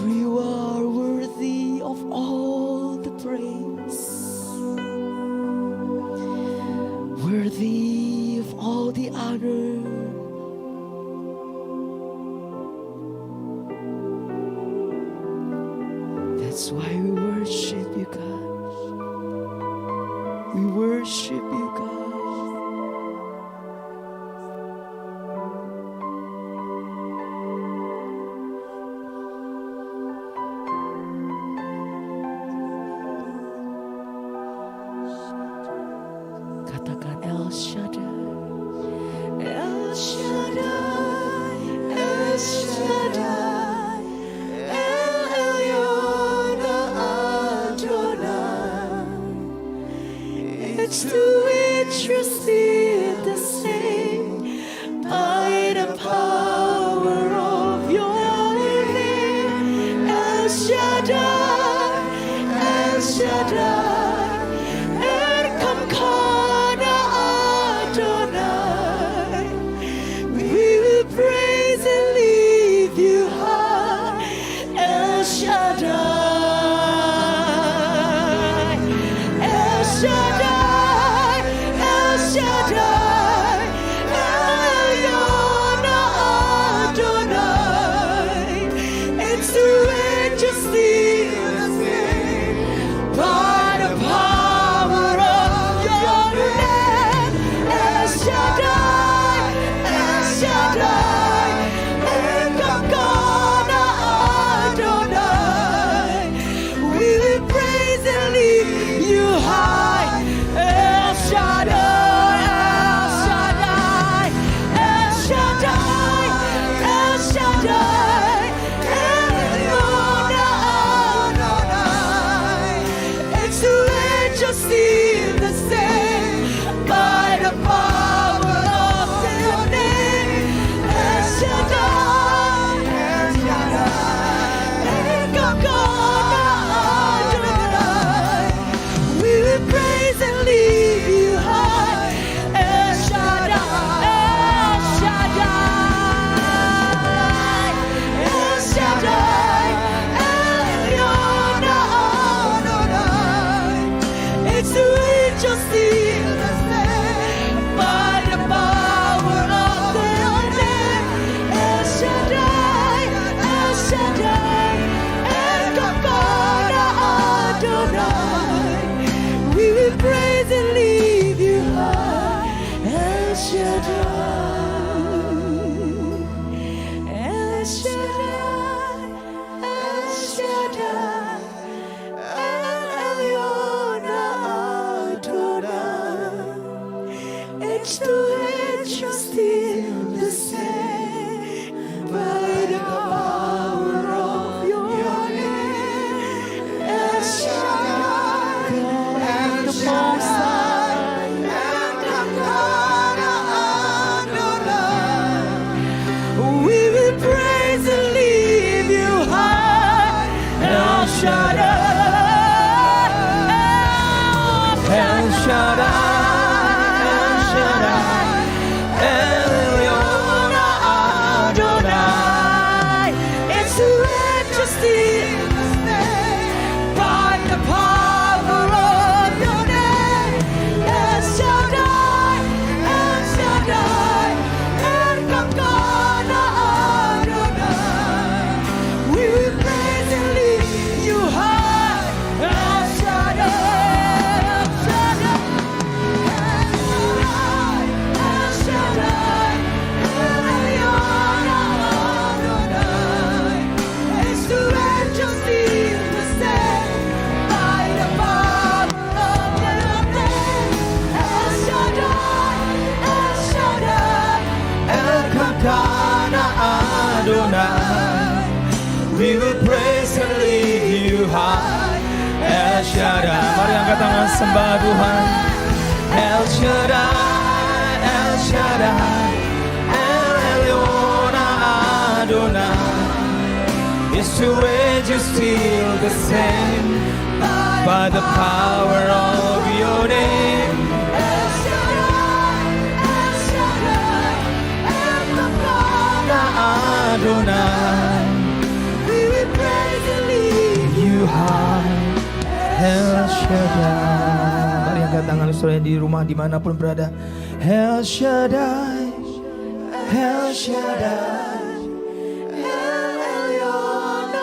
You are worthy of all the praise, worthy of all the honor. That's why we worship you, God. We worship you, God. Katakan El Shaddai, El Shaddai, El Shaddai, El Elyon Adonai. It's too interesting the same by the power of your name. El Shaddai, El Shaddai. We will praise and lift you high. El Shaddai. Mari angkat tangan sembah Tuhan. El Shaddai, El Shaddai, El Elyon Adonai. Is to age is still the same by the power of your name. El Shaddai, El Shaddai, El Elyon Adonai. We will praise El Shaddai. Mari angkat tangan saudara di rumah dimanapun berada. El Shaddai, El Shaddai, El Elyon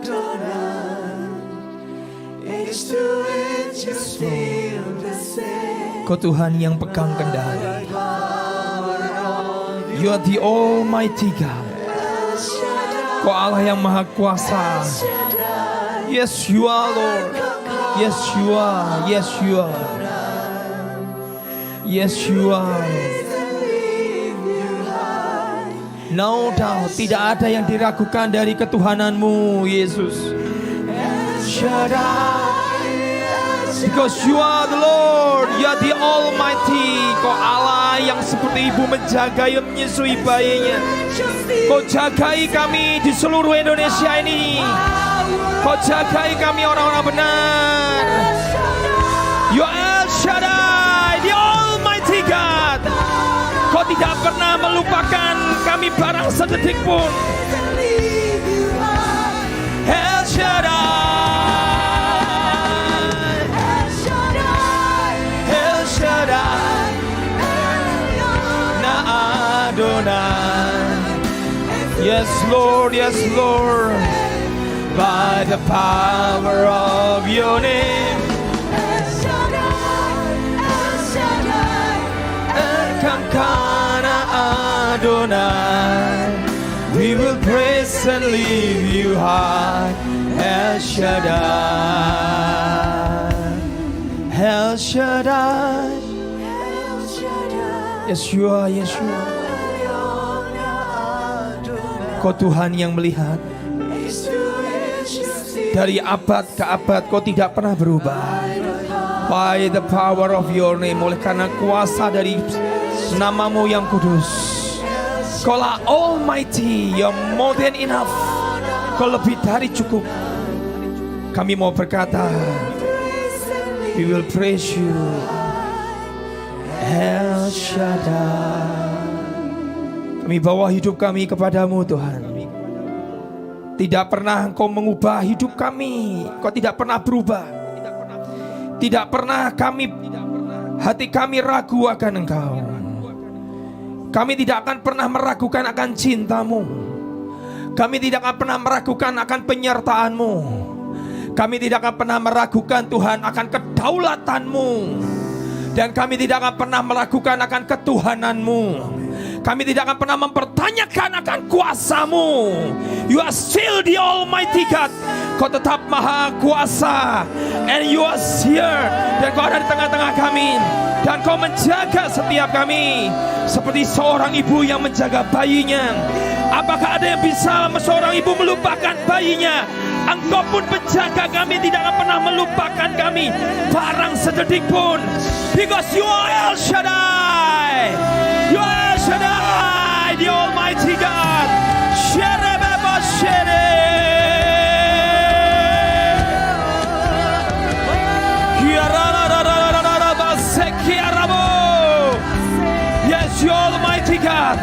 Adonai. Age to age you're still the same. Kau Tuhan yang pegang kendali. You are the Almighty God. Kau Allah yang Maha Kuasa. Yes you are Lord. Yes you are. Yes you are. Yes you are. No doubt, tidak ada yang diragukan dari ketuhananmu, Yesus. Shaddai. Because you are the Lord, you are the Almighty. Kau Allah yang seperti ibu menjaga, yang menyusui bayinya. Kau jagai kami di seluruh Indonesia ini. Kau jagai kami orang-orang benar. You are El Shaddai, the Almighty God. Kau tidak pernah melupakan kami barang sedetik pun. El Shaddai. Yes Lord, yes Lord, by the power of your name. Erkamkana Adonai, we will praise and lift you high. El Shaddai, El Shaddai, Yeshua, Yeshua. Kau Tuhan yang melihat dari abad ke abad, kau tidak pernah berubah. By the power of your name, oleh karena kuasa dari namamu yang kudus, kau lah Almighty, you're more than enough. Kau lebih dari cukup. Kami mau berkata, we will praise you, El Shaddai. Kami bawa hidup kami kepadamu Tuhan. Tidak pernah Engkau mengubah hidup kami. Kau tidak pernah berubah. Tidak pernah hati kami ragu akan Engkau. Kami tidak akan pernah meragukan akan cintamu. Kami tidak akan pernah meragukan akan penyertaanmu. Kami tidak akan pernah meragukan Tuhan akan kedaulatanmu. Dan kami tidak akan pernah meragukan akan ketuhananmu. Kami tidak akan pernah mempertanyakan akan kuasamu. You are still the Almighty God. Kau tetap maha kuasa. And you are here. Dan kau ada di tengah-tengah kami. Dan kau menjaga setiap kami. Seperti seorang ibu yang menjaga bayinya. Apakah ada yang bisa seorang ibu melupakan bayinya? Engkau pun penjaga kami, tidak akan pernah melupakan kami barang sedetik pun. Because you are El Shaddai. You are El Shaddai, the Almighty God. Shereba Shere. Yes, you Almighty God.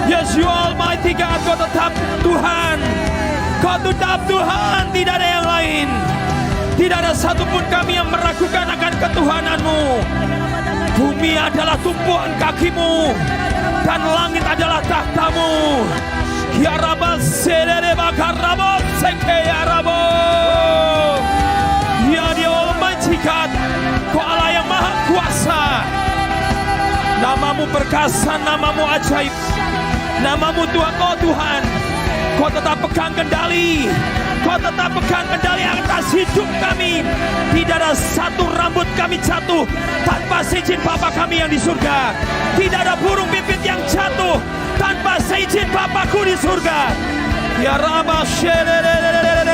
Yes, you Almighty God. Kau tetap Tuhan. Kau tetap Tuhan, tidak ada yang lain. Tidak ada satupun kami yang meragukan akan ketuhananmu. Bumi adalah tumpuan kakimu, dan langit adalah tahtamu. Ya Rabbas serere bakarabo seke ya Rabbo. Ya di Almighty God, Kau Allah yang maha kuasa. Namamu perkasa, namamu ajaib. Namamu Tuhan, Kau Tuhan. Kau tetap pegang kendali. Kau tetap pegang kendali atas hidup kami. Tidak ada satu rambut kami jatuh tanpa seizin Bapa kami yang di surga. Tidak ada burung pipit yang jatuh tanpa seizin Bapakku di surga. Ya Rabba,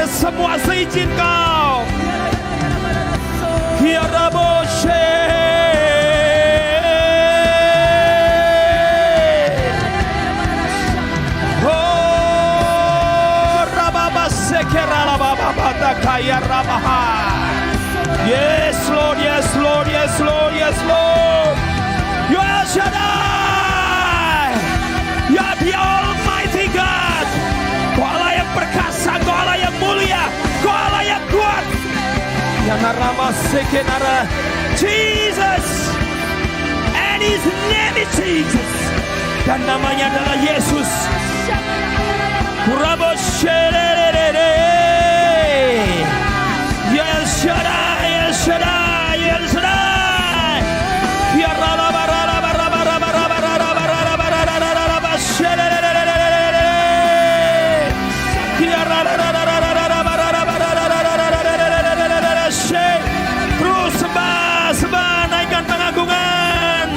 semua seizin Kau. Ya Rabba, yes Lord, yes Lord, yes Lord, yes Lord. You are Shaddai. You are the Almighty God. Kau Allah yang perkasa, Kau Allah yang mulia, Kau Allah yang kuat. Jesus, and His name is Jesus, dan namanya adalah Yesus. El Shaddai, El Shaddai, El Shaddai. Terus sembah, naikkan pengagungan.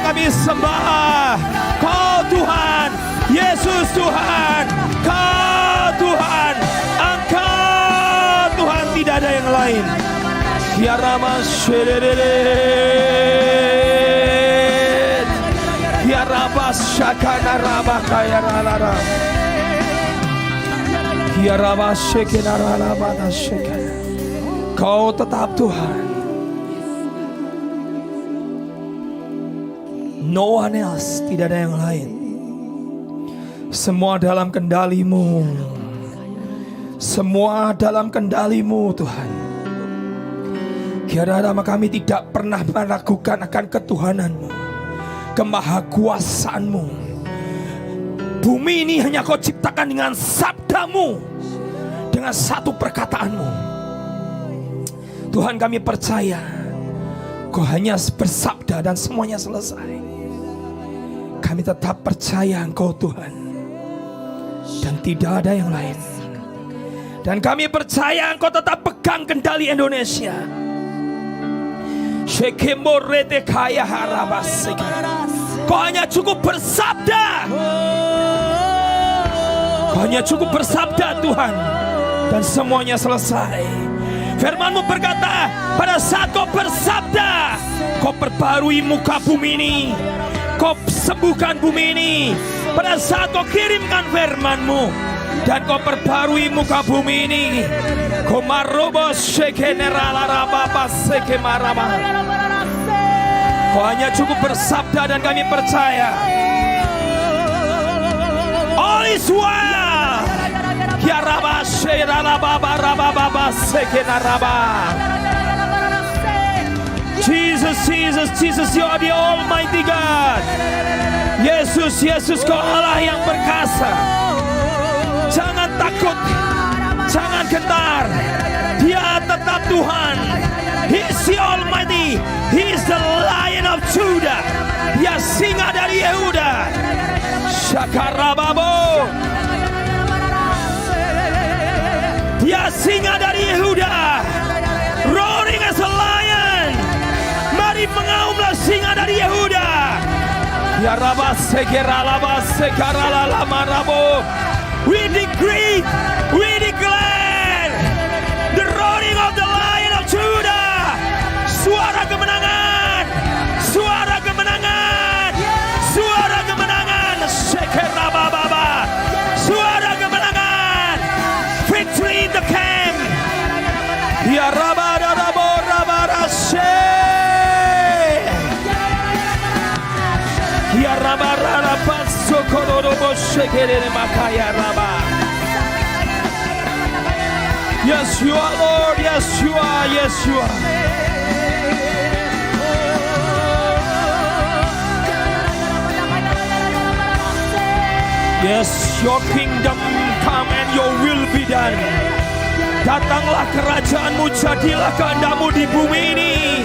Kami sembah Kau Tuhan, Yesus Tuhan, Kau Tuhan, Engkau Tuhan, tidak ada yang lain. Kau tetap Tuhan. No one else, tidak ada yang lain. Semua dalam kendali-Mu. Semua dalam kendali-Mu Tuhan. Kiranya kami tidak pernah meragukan akan ketuhanan-Mu, kemahakuasaan-Mu. Bumi ini hanya Kau ciptakan dengan sabda-Mu, dengan satu perkataan-Mu. Tuhan, kami percaya Kau hanya bersabda dan semuanya selesai. Kami tetap percaya Engkau Tuhan, dan tidak ada yang lain. Dan kami percaya Engkau tetap pegang kendali Indonesia. Kau hanya cukup bersabda. Kau hanya cukup bersabda Tuhan, dan semuanya selesai. Firman-Mu berkata, pada saat Kau bersabda, Kau perbarui muka bumi ini, Kau sembuhkan bumi ini. Pada saat Kau kirimkan firman-Mu dan Kau perbarui muka bumi ini, Kau marobos shekeneralarabapas sekemaraba. Kau hanya cukup bersabda, dan kami percaya all is well. Kiaraba sheralababa rababa sekenaraba. Jesus, Jesus, Jesus, You are the Almighty God. Yesus, Yesus, Kau Allah yang perkasa. Jangan takut, jangan gentar. Dia tetap Tuhan. He is the Almighty. He is the Lion of Judah. Dia singa dari Yehuda. Shakarababo. Dia singa dari Yehuda, roaring as a lion. Mari mengaumlah singa dari Yehuda. Ya rabase keralabase karalamarabo. We decree, we declare the roaring of the Lion of Judah. Suara kemenangan, suara kemenangan, suara kemenangan. Sekerababa, suara kemenangan. Victory in the camp. Ya rabarabo rabarase. Ya rabararabaso kororobo shekerere makaya raba. Yes, You are Lord. Yes, You are. Yes, You are. Yes, Your kingdom come and Your will be done. Datanglah kerajaan-Mu, jadilah kehendak-Mu di bumi ini.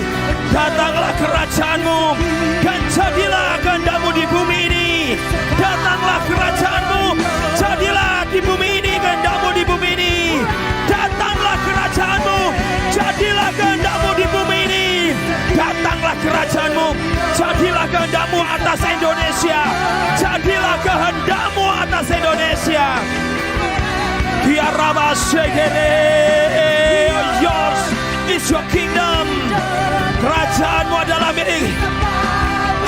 Datanglah kerajaan-Mu, dan jadilah kehendak-Mu di bumi ini. Datanglah kerajaan-Mu, jadilah di bumi ini kehendak-Mu di bumi ini. Datanglah kerajaan-Mu, jadilah kehendak-Mu di bumi ini. Datanglah kerajaan-Mu, jadilah kehendak-Mu atas Indonesia. Jadilah kehendak-Mu atas Indonesia. Yours is Your kingdom. Kerajaanmu adalah milik.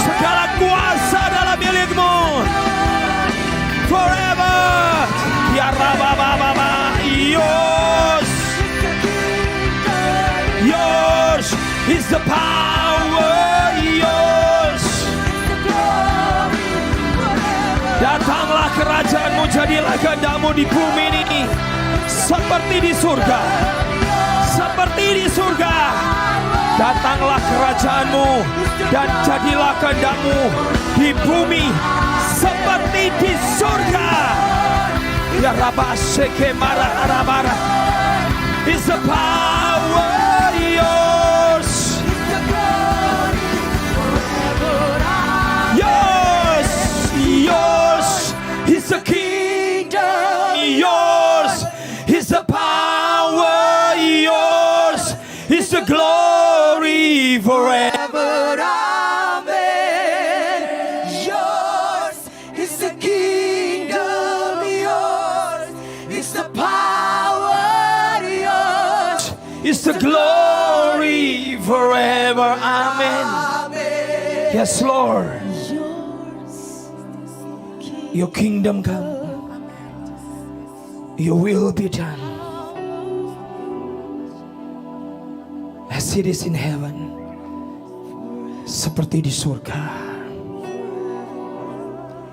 Segala kuasa adalah milik-Mu. Forever. Yours. Yours is the power. Yours. Jadilah kehendak-Mu di bumi ini seperti di surga. Seperti di surga. Datanglah kerajaan-Mu dan jadilah kehendak-Mu di bumi seperti di surga. Ya Rabba Sheke Mara. Is the power yours? Yours, yours is the kingdom. Yours is the power. Yours is the glory forever. Amen. Yours is the kingdom. Yours is the power. Yours Is the glory forever. Amen. Amen. Yes, Lord. Your kingdom come. Your will be done. As it is in heaven. Seperti di surga.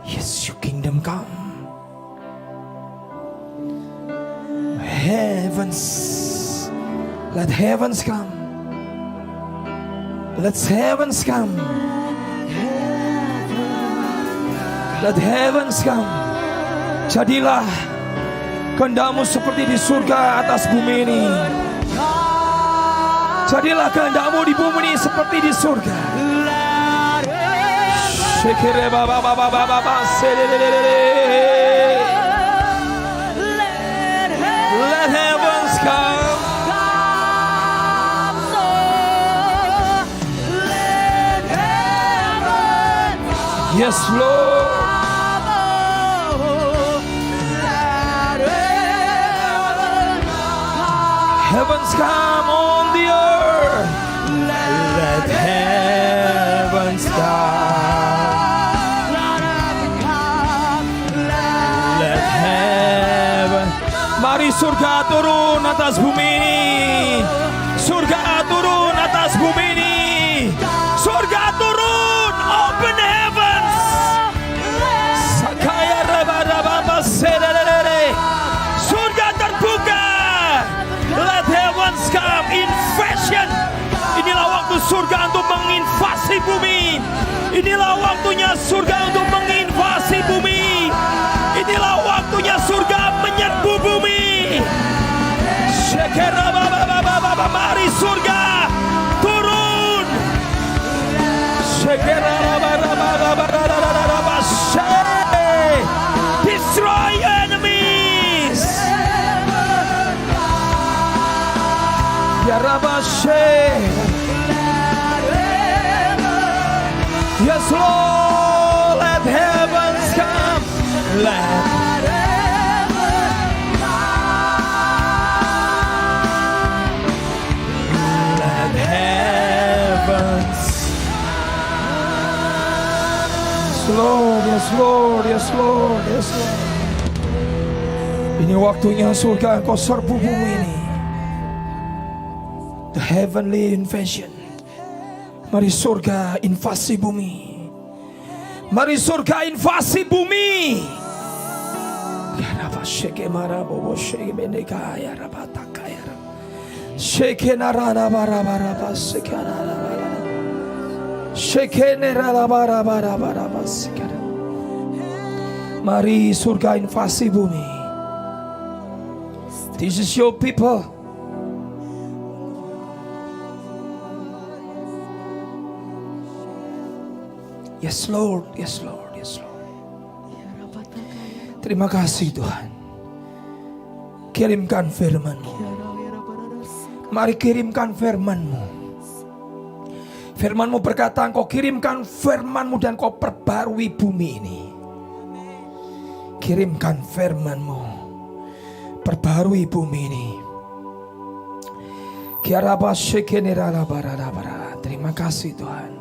Yes, your kingdom come. Let heavens come. Let heavens come. Let heavens come. Jadilah kehendak-Mu seperti di surga atas bumi ini. Jadilah kehendak-Mu di bumi ini seperti di surga. Shekere baba baba baba serere. Let heavens come. Yes, Lord. Heavens come on the earth. Let heavens come. Let heaven. Mari surga turun atas bumi ini. Surga turun atas bumi ini. Surga turun. Open heavens. Sakaya raba serere. Surga terbuka. Let heavens come. Invasion. Inilah waktu surga untuk menginvasi bumi. Inilah waktunya surga untuk menginvasi bumi. Inilah waktunya surga menyerbu bumi. Mari surga turun. Destroy enemies. Ya Rabashe. Yes, Lord, let heavens come. Let heavens. Yes, Lord, yes, Lord, yes, Lord, yes, Lord. Ini waktunya surga Engkau serbu bumi ini. The heavenly invasion. Mari surga invasi bumi. Mari surga invasi bumi. Ya Rabba sheke mara bobo sheke beneka ya Rabba takaya. Sheke narana bara bara basika narana bara. Sheke nerala bara bara bara basika. Mari surga invasi bumi. This is your people. Yes Lord, yes Lord, yes Lord. Terima kasih Tuhan. Kirimkan firman-Mu. Mari kirimkan firman-Mu. Firman-Mu berkata Engkau kirimkan firman-Mu dan Kau perbarui bumi ini. Kirimkan firman-Mu. Perbarui bumi ini. Terima kasih Tuhan.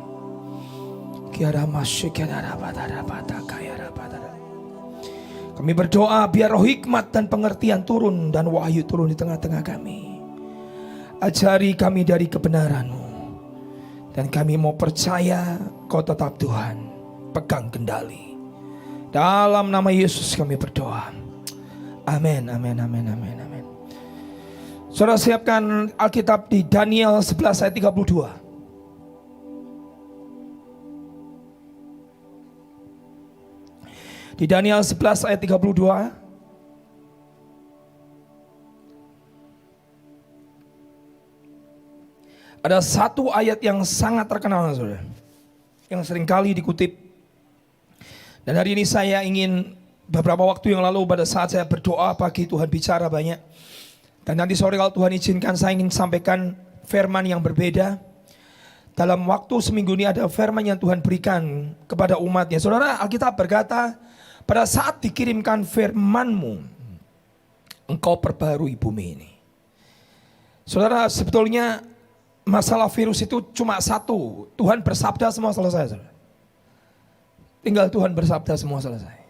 Kami berdoa biar roh hikmat dan pengertian turun dan wahyu turun di tengah-tengah kami. Ajari kami dari kebenaran-Mu. Dan kami mau percaya Kau tetap Tuhan. Pegang kendali. Dalam nama Yesus kami berdoa. Amin, amin, amin, amin, amin. Saudara siapkan Alkitab di Daniel 11 ayat 32. Di Daniel 11 ayat 32. Ada satu ayat yang sangat terkenal, saudara, yang seringkali dikutip. Dan hari ini saya ingin, beberapa waktu yang lalu pada saat saya berdoa pagi, Tuhan bicara banyak. Dan nanti sore kalau Tuhan izinkan, saya ingin sampaikan firman yang berbeda. Dalam waktu seminggu ini ada firman yang Tuhan berikan kepada umatnya. Saudara, Alkitab berkata, pada saat dikirimkan firman-Mu, Engkau perbarui bumi ini. Saudara, sebetulnya masalah virus itu cuma satu. Tuhan bersabda semua selesai, saudara. Tinggal Tuhan bersabda semua selesai.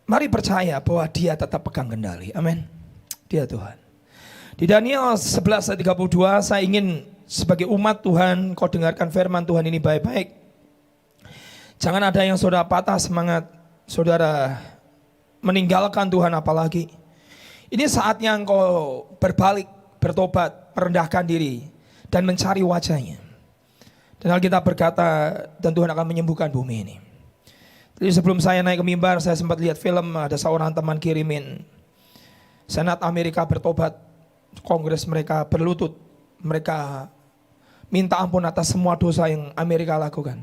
Mari percaya bahwa Dia tetap pegang kendali. Amin. Dia Tuhan. Di Daniel 11 ayat 32, saya ingin sebagai umat Tuhan, kau dengarkan firman Tuhan ini baik-baik. Jangan ada yang saudara patah semangat, saudara meninggalkan Tuhan apalagi. Ini saatnya engkau berbalik, bertobat, merendahkan diri, dan mencari wajahnya. Dan Alkitab berkata, dan Tuhan akan menyembuhkan bumi ini. Jadi sebelum saya naik ke mimbar, saya sempat lihat film, ada seorang teman kirimin. Senat Amerika bertobat, Kongres mereka berlutut, mereka minta ampun atas semua dosa yang Amerika lakukan.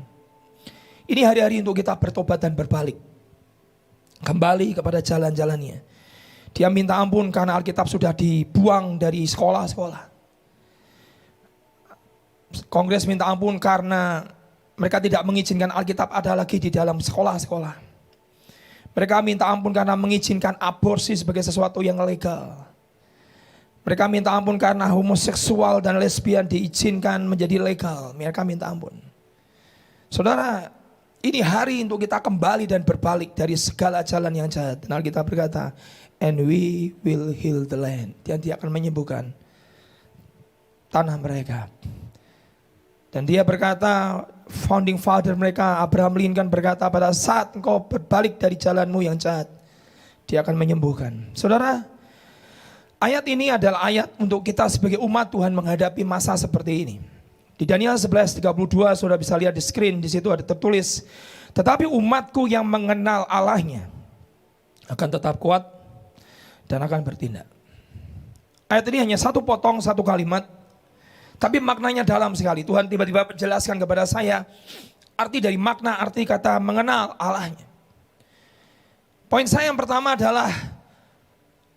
Ini hari-hari untuk kita bertobat dan berbalik, kembali kepada jalan-jalannya. Dia minta ampun karena Alkitab sudah dibuang dari sekolah-sekolah. Kongres minta ampun karena mereka tidak mengizinkan Alkitab ada lagi di dalam sekolah-sekolah. Mereka minta ampun karena mengizinkan aborsi sebagai sesuatu yang legal. Mereka minta ampun karena homoseksual dan lesbian diizinkan menjadi legal. Mereka minta ampun. Saudara, ini hari untuk kita kembali dan berbalik dari segala jalan yang jahat. Dan Alkitab berkata, and we will heal the land. Dan Dia akan menyembuhkan tanah mereka. Dan Dia berkata, founding father mereka, Abraham Lincoln berkata, pada saat engkau berbalik dari jalanmu yang jahat, Dia akan menyembuhkan. Saudara, ayat ini adalah ayat untuk kita sebagai umat Tuhan menghadapi masa seperti ini. Di Daniel 11:32, saudara bisa lihat di screen, di situ ada tertulis, tetapi umatku yang mengenal Allahnya akan tetap kuat dan akan bertindak. Ayat ini hanya satu potong, satu kalimat, tapi maknanya dalam sekali. Tuhan tiba-tiba menjelaskan kepada saya arti dari makna, arti kata mengenal Allahnya. Poin saya yang pertama adalah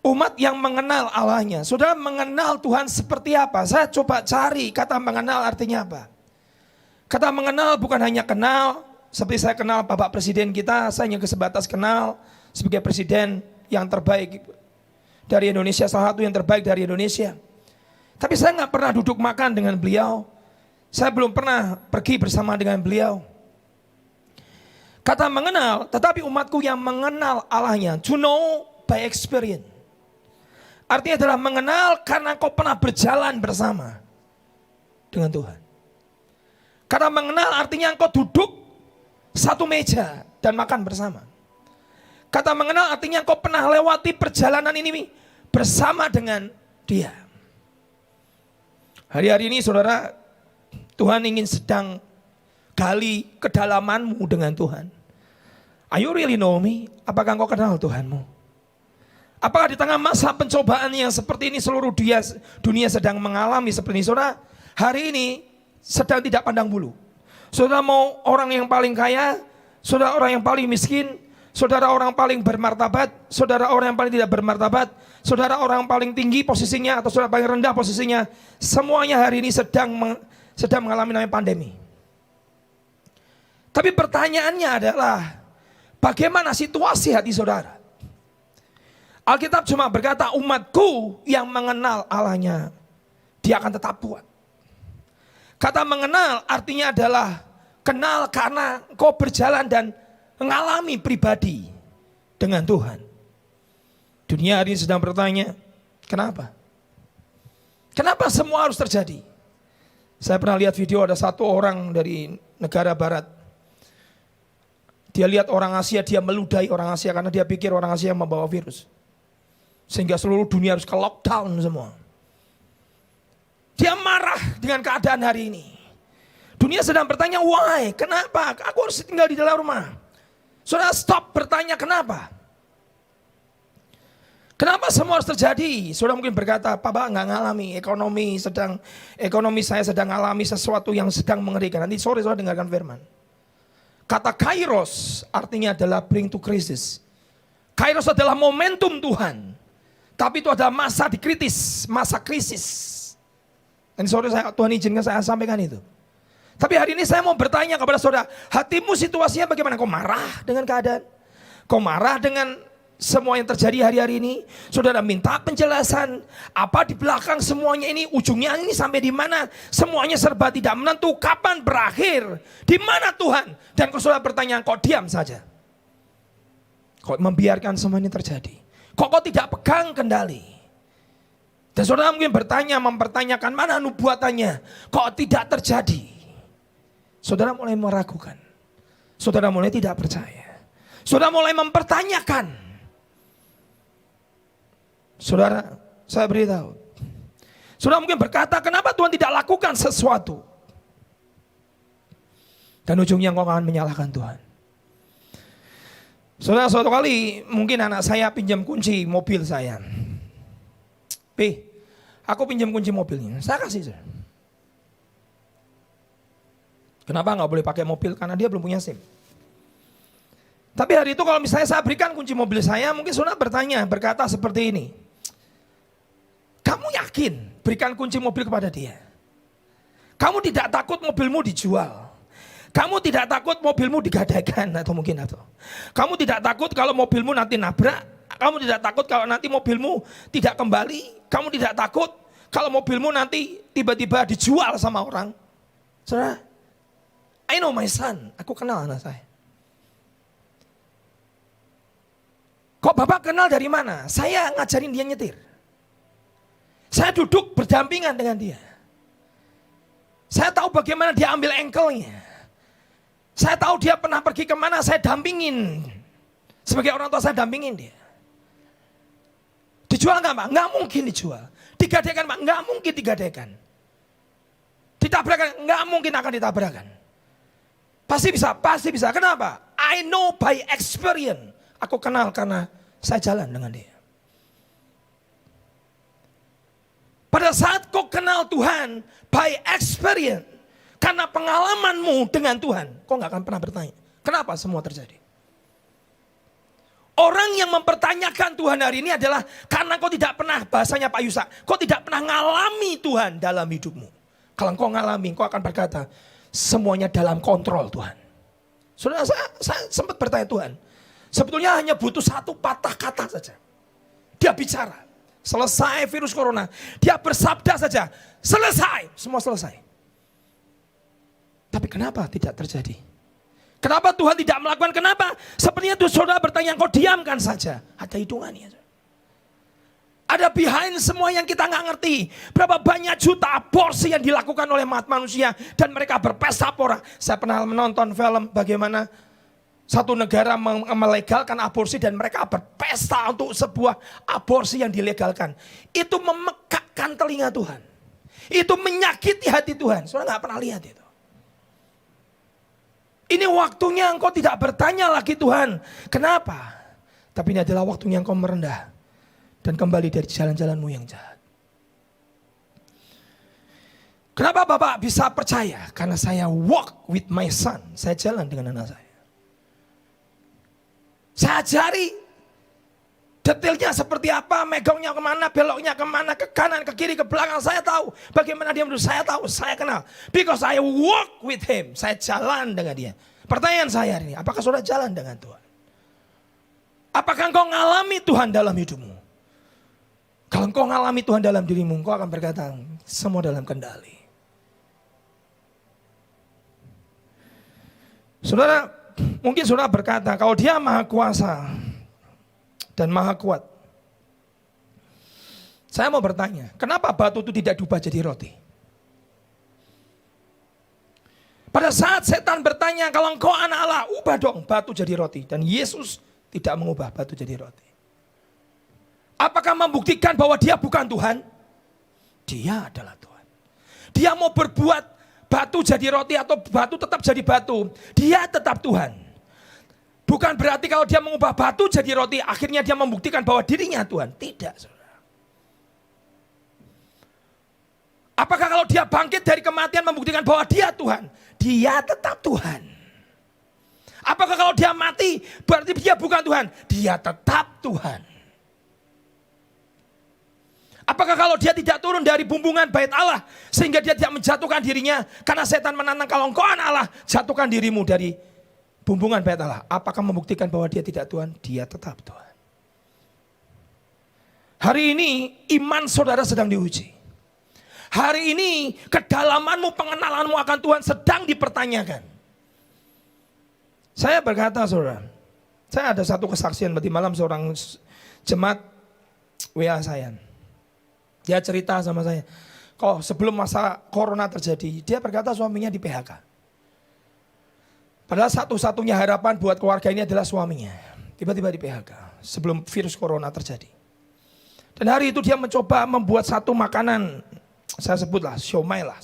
umat yang mengenal Allahnya. Saudara mengenal Tuhan seperti apa? Saya coba cari kata mengenal artinya apa. Kata mengenal bukan hanya kenal, seperti saya kenal Bapak Presiden kita, saya hanya sebatas kenal sebagai presiden yang terbaik dari Indonesia, salah satu yang terbaik dari Indonesia. Tapi saya nggak pernah duduk makan dengan beliau. Saya belum pernah pergi bersama dengan beliau. Kata mengenal, tetapi umatku yang mengenal Allahnya, to know by experience. Artinya adalah mengenal karena kau pernah berjalan bersama dengan Tuhan. Kata mengenal artinya engkau duduk satu meja dan makan bersama. Kata mengenal artinya engkau pernah lewati perjalanan ini bersama dengan Dia. Hari-hari ini saudara, Tuhan ingin sedang gali kedalamanmu dengan Tuhan. Are you really know me? Apakah engkau kenal Tuhanmu? Apakah di tengah masa pencobaan yang seperti ini seluruh dunia sedang mengalami seperti ini? Saudara, hari ini sedang tidak pandang bulu. Saudara mau orang yang paling kaya, saudara orang yang paling miskin, saudara orang paling bermartabat, saudara orang yang paling tidak bermartabat, saudara orang yang paling tinggi posisinya atau saudara paling rendah posisinya, semuanya hari ini sedang mengalami namanya pandemi. Tapi pertanyaannya adalah, bagaimana situasi hati saudara? Alkitab cuma berkata, umatku yang mengenal Allahnya, Dia akan tetap kuat. Kata mengenal artinya adalah kenal karena kau berjalan dan mengalami pribadi dengan Tuhan. Dunia hari ini sedang bertanya, kenapa? Kenapa semua harus terjadi? Saya pernah lihat video ada satu orang dari negara barat. Dia lihat orang Asia, dia meludahi orang Asia karena dia pikir orang Asia yang membawa virus. Sehingga seluruh dunia harus ke lockdown semua. Dia marah dengan keadaan hari ini. Dunia sedang bertanya, why? Kenapa? Aku harus tinggal di dalam rumah. Saudara stop bertanya kenapa. Kenapa semua harus terjadi? Saudara mungkin berkata, Papa nggak ngalami ekonomi saya sedang ngalami sesuatu yang sedang mengerikan. Nanti sore saudara dengarkan firman. Kata kairos artinya adalah bring to crisis. Kairos adalah momentum Tuhan. Tapi itu adalah masa dikritis, masa krisis. Dan sore Tuhan izinkan saya sampaikan itu. Tapi hari ini saya mau bertanya kepada saudara, hatimu situasinya bagaimana? Kau marah dengan keadaan? Kau marah dengan semua yang terjadi hari-hari ini? Saudara minta penjelasan, apa di belakang semuanya ini, ujungnya ini sampai di mana? Semuanya serba tidak menentu, kapan berakhir? Di mana Tuhan? Dan kau saudara bertanya, kok diam saja? Kok membiarkan semua ini terjadi? Kok kau tidak pegang kendali? Dan saudara mungkin bertanya, mempertanyakan mana nubuatannya? Kok tidak terjadi? Saudara mulai meragukan. Saudara mulai tidak percaya. Saudara mulai mempertanyakan. Saudara, saya beritahu. Saudara mungkin berkata, kenapa Tuhan tidak lakukan sesuatu? Dan ujungnya engkau akan menyalahkan Tuhan. Saudara, suatu kali mungkin anak saya pinjam kunci mobil saya. Aku pinjam kunci mobilnya. Saya kasih. Saudara. Kenapa nggak boleh pakai mobil? Karena dia belum punya SIM. Tapi hari itu kalau misalnya saya berikan kunci mobil saya, mungkin saudara bertanya, berkata seperti ini. Kamu yakin berikan kunci mobil kepada dia? Kamu tidak takut mobilmu dijual? Kamu tidak takut mobilmu digadaikan atau mungkin atau? Kamu tidak takut kalau mobilmu nanti nabrak? Kamu tidak takut kalau nanti mobilmu tidak kembali? Kamu tidak takut kalau mobilmu nanti tiba-tiba dijual sama orang? Saudara, I know my son. Aku kenal anak saya. Kok Bapak kenal dari mana? Saya ngajarin dia nyetir. Saya duduk berdampingan dengan dia. Saya tahu bagaimana dia ambil engkelnya. Saya tahu dia pernah pergi kemana, saya dampingin. Sebagai orang tua saya dampingin dia. Dijual nggak Pak? Nggak mungkin dijual. Digadaikan Pak? Nggak mungkin digadaikan. Ditabrakan? Nggak mungkin akan ditabrakan. Pasti bisa. Kenapa? I know by experience. Aku kenal karena saya jalan dengan dia. Pada saat kau kenal Tuhan by experience, karena pengalamanmu dengan Tuhan, kau nggak akan pernah bertanya, kenapa semua terjadi? Orang yang mempertanyakan Tuhan hari ini adalah karena kau tidak pernah, bahasanya Pak Yusak, kau tidak pernah ngalami Tuhan dalam hidupmu. Kalau kau ngalami, kau akan berkata, semuanya dalam kontrol Tuhan. Saudara, saya sempat bertanya Tuhan, sebetulnya hanya butuh satu patah kata saja. Dia bicara, selesai virus corona. Dia bersabda saja, selesai, semua selesai. Tapi kenapa tidak terjadi? Kenapa Tuhan tidak melakukan? Kenapa? Sepertinya tuh saudara bertanya, kau diamkan saja. Ada hitungannya. Ada behind semua yang kita nggak ngerti. Berapa banyak juta aborsi yang dilakukan oleh manusia dan mereka berpesta pora. Saya pernah menonton film bagaimana satu negara melegalkan aborsi dan mereka berpesta untuk sebuah aborsi yang dilegalkan. Itu memekakkan telinga Tuhan. Itu menyakiti hati Tuhan. Saudara nggak pernah lihat itu. Ini waktunya engkau tidak bertanya lagi Tuhan, kenapa? Tapi ini adalah waktunya engkau merendah dan kembali dari jalan-jalanmu yang jahat. Kenapa Bapak bisa percaya? Karena saya walk with my son. Saya jalan dengan anak saya. Saya ajari detailnya seperti apa, megangnya kemana, beloknya kemana, ke kanan, ke kiri, ke belakang. Saya tahu bagaimana dia menurut saya tahu, saya kenal. Because I walk with him. Saya jalan dengan dia. Pertanyaan saya hari ini, apakah saudara jalan dengan Tuhan? Apakah engkau ngalami Tuhan dalam hidupmu? Kalau engkau ngalami Tuhan dalam dirimu, engkau akan berkata, semua dalam kendali. Saudara, mungkin saudara berkata, kalau dia maha kuasa dan maha kuat. Saya mau bertanya, kenapa batu itu tidak diubah jadi roti? Pada saat setan bertanya, kalau engkau anak Allah, ubah dong batu jadi roti. Dan Yesus tidak mengubah batu jadi roti. Apakah membuktikan bahwa dia bukan Tuhan? Dia adalah Tuhan. Dia mau berbuat batu jadi roti atau batu tetap jadi batu. Dia tetap Tuhan. Bukan berarti kalau dia mengubah batu jadi roti, akhirnya dia membuktikan bahwa dirinya Tuhan. Tidak, saudara. Apakah kalau dia bangkit dari kematian membuktikan bahwa dia Tuhan? Dia tetap Tuhan. Apakah kalau dia mati berarti dia bukan Tuhan? Dia tetap Tuhan. Apakah kalau dia tidak turun dari bumbungan bait Allah sehingga dia tidak menjatuhkan dirinya karena setan menantang, kalau engkau anak Allah, jatuhkan dirimu dari bumbungan bait Allah. Apakah membuktikan bahwa dia tidak Tuhan? Dia tetap Tuhan. Hari ini iman saudara sedang diuji. Hari ini kedalamanmu, pengenalanmu akan Tuhan sedang dipertanyakan. Saya berkata saudara, saya ada satu kesaksian tadi malam, seorang jemaat WA saya. Dia cerita sama saya, kok sebelum masa corona terjadi, dia berkata suaminya di PHK. Padahal satu-satunya harapan buat keluarga ini adalah suaminya. Tiba-tiba di PHK sebelum virus corona terjadi. Dan hari itu dia mencoba membuat satu makanan, saya sebutlah siomay lah.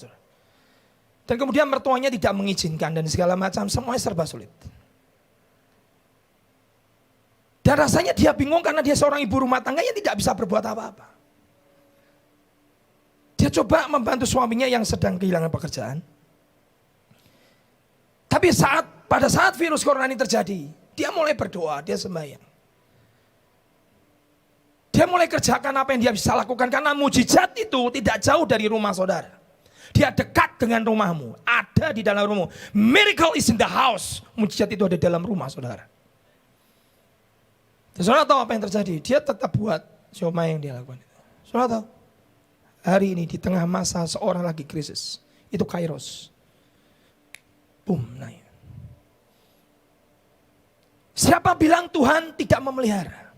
Dan kemudian mertuanya tidak mengizinkan dan segala macam, semuanya serba sulit. Dan rasanya dia bingung karena dia seorang ibu rumah tangga yang tidak bisa berbuat apa-apa. Dia coba membantu suaminya yang sedang kehilangan pekerjaan. Tapi pada saat virus corona ini terjadi, dia mulai berdoa, dia sembahyang. Dia mulai kerjakan apa yang dia bisa lakukan karena mujizat itu tidak jauh dari rumah saudara. Dia dekat dengan rumahmu, ada di dalam rumahmu. Miracle is in the house. Mujizat itu ada di dalam rumah saudara. Dan saudara tahu apa yang terjadi? Dia tetap buat siomay yang dia lakukan itu. Saudara tahu? Hari ini di tengah masa seorang lagi krisis, itu Kairos. Boom, naik. Siapa bilang Tuhan tidak memelihara?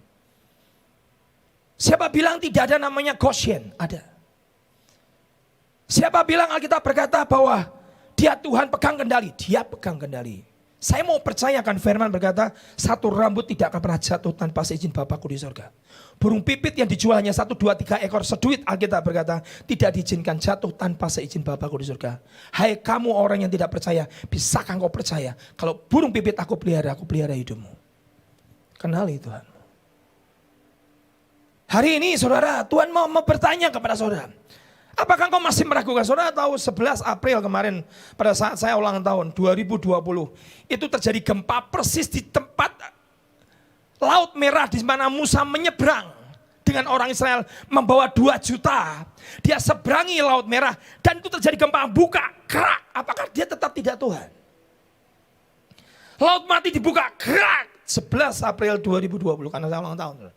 Siapa bilang tidak ada namanya Goshen? Ada. Siapa bilang Alkitab berkata bahwa dia Tuhan pegang kendali? Dia pegang kendali. Saya mau percayakan firman berkata, satu rambut tidak akan pernah jatuh tanpa seizin Bapakku di surga. Burung pipit yang dijualnya 1, 2, 3 ekor seduit, Alkitab berkata, tidak diizinkan jatuh tanpa seizin Bapakku di surga. Hai kamu orang yang tidak percaya, bisakah engkau percaya kalau burung pipit aku pelihara hidupmu? Kenali Tuhan. Hari ini saudara, Tuhan mau bertanya kepada saudara. Apakah engkau masih meragukan? Saudara tahu 11 April kemarin pada saat saya ulang tahun 2020. Itu terjadi gempa persis di tempat Laut Merah di mana Musa menyeberang dengan orang Israel membawa 2 juta. Dia seberangi Laut Merah dan itu terjadi gempa, buka kerak. Apakah dia tetap tidak Tuhan? Laut Mati dibuka kerak 11 April 2020 karena saya ulang tahun.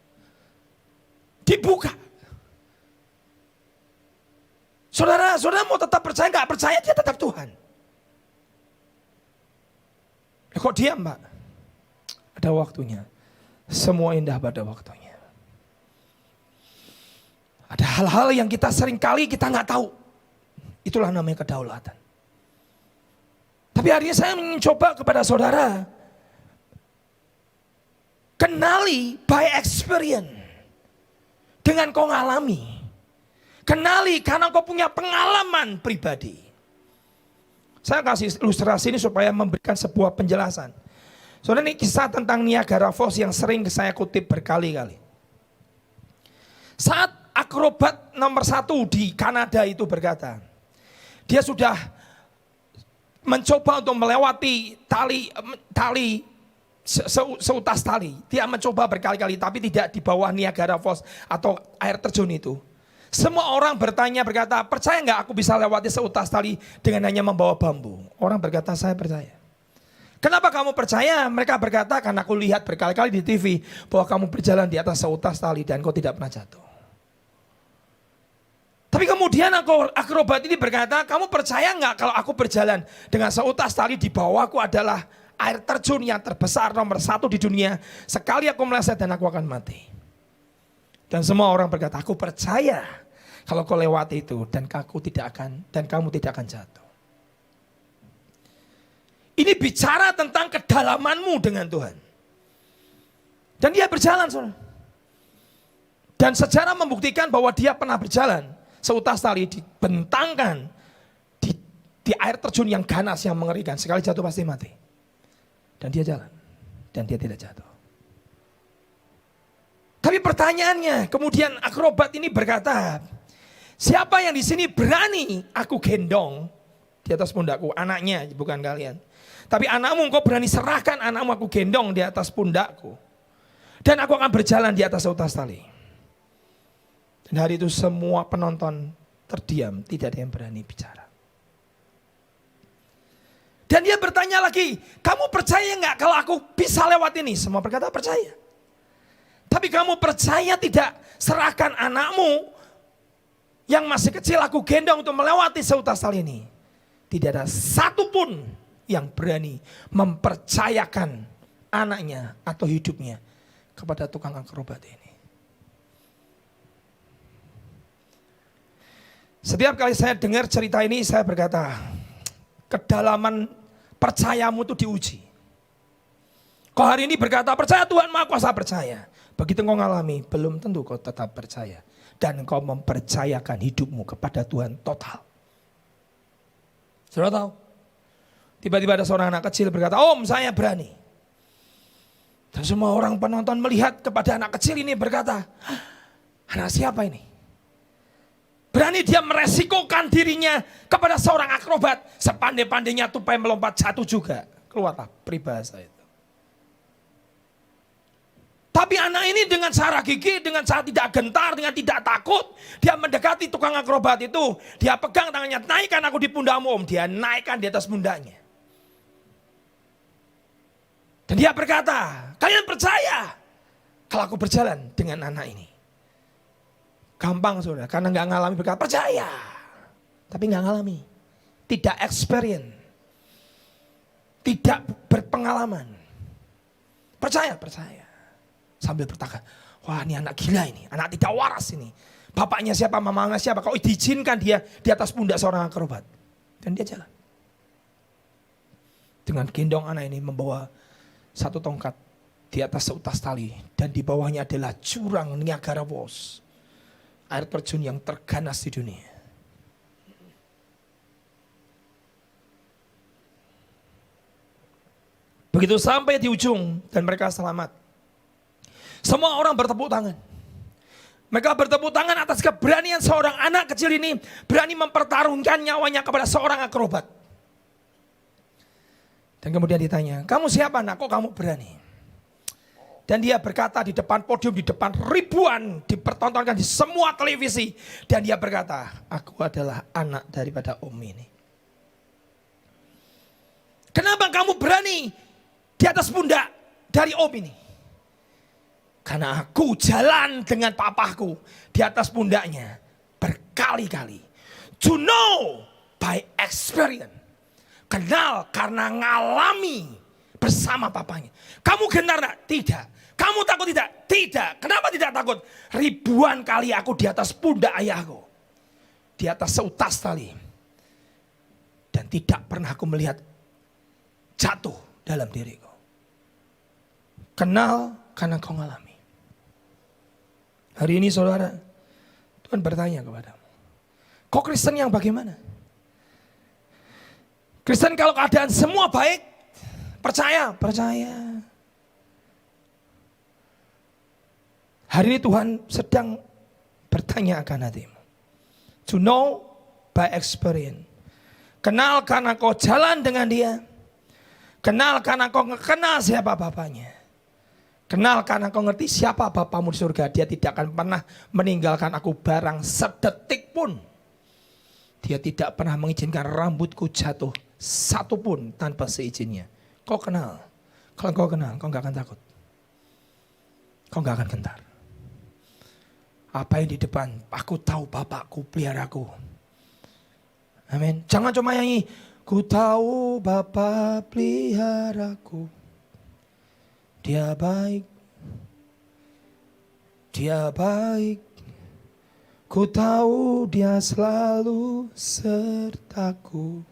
Dibuka. Saudara mau tetap percaya, nggak percaya dia tetap Tuhan. Ya, kok diam Mbak? Ada waktunya. Semua indah pada waktunya. Ada hal-hal yang kita seringkali kita nggak tahu. Itulah namanya kedaulatan. Tapi hari ini saya mencoba kepada saudara. Kenali by experience. Dengan kau ngalami. Kenali karena kau punya pengalaman pribadi. Saya kasih ilustrasi ini supaya memberikan sebuah penjelasan. Soalnya ini kisah tentang Niagara Falls yang sering saya kutip berkali-kali. Saat akrobat nomor 1 di Kanada itu berkata, dia sudah mencoba untuk melewati tali seutas tali. Dia mencoba berkali-kali tapi tidak di bawah Niagara Falls atau air terjun itu. Semua orang berkata, percaya nggak aku bisa lewati seutas tali dengan hanya membawa bambu? Orang berkata, saya percaya. Kenapa kamu percaya? Mereka berkata, karena aku lihat berkali-kali di TV bahwa kamu berjalan di atas seutas tali dan kau tidak pernah jatuh. Tapi kemudian akrobat ini berkata, kamu percaya nggak kalau aku berjalan dengan seutas tali di bawahku adalah air terjun yang terbesar nomor 1 di dunia. Sekali aku meleset dan aku akan mati. Dan semua orang berkata, aku percaya. Kalau kau lewati itu dan kamu tidak akan jatuh. Ini bicara tentang kedalamanmu dengan Tuhan. Dan dia berjalan, saudara. Dan sejarah membuktikan bahwa dia pernah berjalan seutas tali dibentangkan di air terjun yang ganas yang mengerikan. Sekali jatuh pasti mati. Dan dia jalan. Dan dia tidak jatuh. Tapi pertanyaannya, kemudian akrobat ini berkata, siapa yang di sini berani aku gendong di atas pundakku? Anaknya, bukan kalian. Tapi anakmu, engkau berani serahkan anakmu, aku gendong di atas pundakku. Dan aku akan berjalan di atas seutas tali. Dan hari itu semua penonton terdiam, tidak ada yang berani bicara. Dan dia bertanya lagi, kamu percaya nggak kalau aku bisa lewat ini? Semua berkata percaya. Tapi kamu percaya tidak, serahkan anakmu yang masih kecil aku gendong untuk melewati seutas tali ini. Tidak ada satupun yang berani mempercayakan anaknya atau hidupnya kepada tukang akrobat ini. Setiap kali saya dengar cerita ini, saya berkata, kedalaman percayamu itu diuji. Kau hari ini berkata percaya Tuhan Maha Kuasa, percaya. Begitu kau ngalami, belum tentu kau tetap percaya. Dan kau mempercayakan hidupmu kepada Tuhan total. Saudara tahu? Tiba-tiba ada seorang anak kecil berkata, Om saya berani. Dan semua orang penonton melihat kepada anak kecil ini berkata, anak siapa ini? Berani dia meresikokan dirinya kepada seorang akrobat. Sepandai-pandainya tupai melompat jatuh juga. Keluarlah peribahasa itu. Tapi anak ini dengan cara gigih, dengan cara tidak gentar, dengan tidak takut. Dia mendekati tukang akrobat itu. Dia pegang tangannya, naikkan aku di pundakmu Om. Dia naikkan di atas pundaknya. Dan dia berkata, kalian percaya kalau aku berjalan dengan anak ini? Gampang saudara, karena gak ngalami berkata percaya. Tapi gak ngalami. Tidak experience. Tidak berpengalaman. Percaya, percaya. Sambil berkata, wah ini anak gila ini, anak tidak waras ini. Bapaknya siapa, mamanya siapa, kau diizinkan dia di atas pundak seorang akrobat. Dan dia jalan. Dengan gendong anak ini membawa satu tongkat di atas seutas tali. Dan di bawahnya adalah jurang Niagara Falls. Air terjun yang terganas di dunia. Begitu sampai di ujung dan mereka selamat. Semua orang bertepuk tangan. Mereka bertepuk tangan atas keberanian seorang anak kecil ini. Berani mempertaruhkan nyawanya kepada seorang akrobat. Dan kemudian ditanya, kamu siapa nak? Kok kamu berani? Dan dia berkata di depan podium, di depan ribuan, dipertontonkan di semua televisi. Dan dia berkata, aku adalah anak daripada Om ini. Kenapa kamu berani di atas pundak dari Om ini? Karena aku jalan dengan papaku di atas pundaknya berkali-kali. To know by experience. Kenal karena ngalami bersama papanya. Kamu gentar nak? Tidak. Kamu takut tidak? Tidak. Kenapa tidak takut? Ribuan kali aku di atas pundak ayahku. Di atas seutas tali. Dan tidak pernah aku melihat jatuh dalam diriku. Kenal karena kau ngalami. Hari ini saudara, Tuhan bertanya kepadamu. Kau Kristen yang bagaimana? Kristen kalau keadaan semua baik, percaya, percaya. Hari ini Tuhan sedang bertanya akan hatimu. To know by experience. Kenal karena kau jalan dengan dia. Kenal karena kau kenal siapa bapaknya. Kenal karena kau ngerti siapa Bapamu di surga. Dia tidak akan pernah meninggalkan aku barang sedetik pun. Dia tidak pernah mengizinkan rambutku jatuh satu pun tanpa seizinnya. Kau kenal. Kalau kau kenal, kau gak akan takut. Kau gak akan gentar. Apa yang di depan, aku tahu Bapakku peliharaku. Amin. Jangan cuma nyanyi, ku tahu Bapa peliharaku. Dia baik. Dia baik. Ku tahu dia selalu sertaku.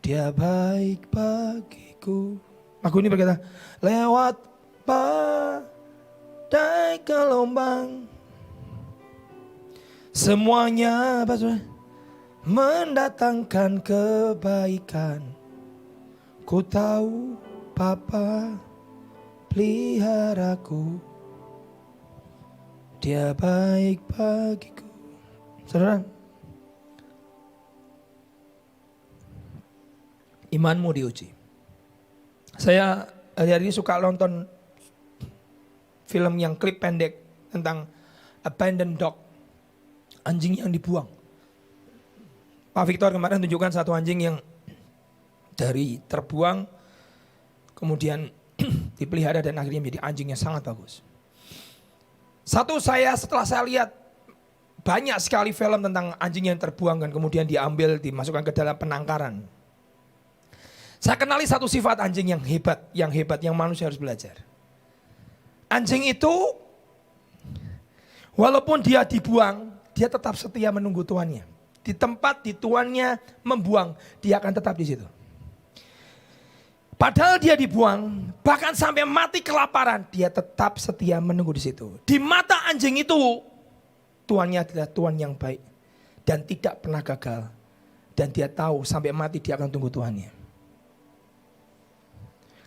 Dia baik bagiku. Lagu ini berkata, lewat badai gelombang Semuanya apa saudara? Mendatangkan kebaikan. Ku tahu Bapa peliharaku, Dia baik bagiku. Saudara, imanmu diuji. Saya hari ini suka nonton film yang klip pendek tentang abandoned dog, anjing yang dibuang. Pak Victor kemarin tunjukkan satu anjing yang dari terbuang kemudian dipelihara dan akhirnya menjadi anjing yang sangat bagus. Setelah saya lihat banyak sekali film tentang anjing yang terbuang dan kemudian diambil dimasukkan ke dalam penangkaran. Saya kenali satu sifat anjing yang hebat yang manusia harus belajar. Anjing itu walaupun dia dibuang, dia tetap setia menunggu tuannya. Di tempat di tuannya membuang, dia akan tetap di situ. Padahal dia dibuang, bahkan sampai mati kelaparan, dia tetap setia menunggu di situ. Di mata anjing itu, tuannya adalah tuan yang baik dan tidak pernah gagal. Dan dia tahu sampai mati dia akan tunggu tuannya.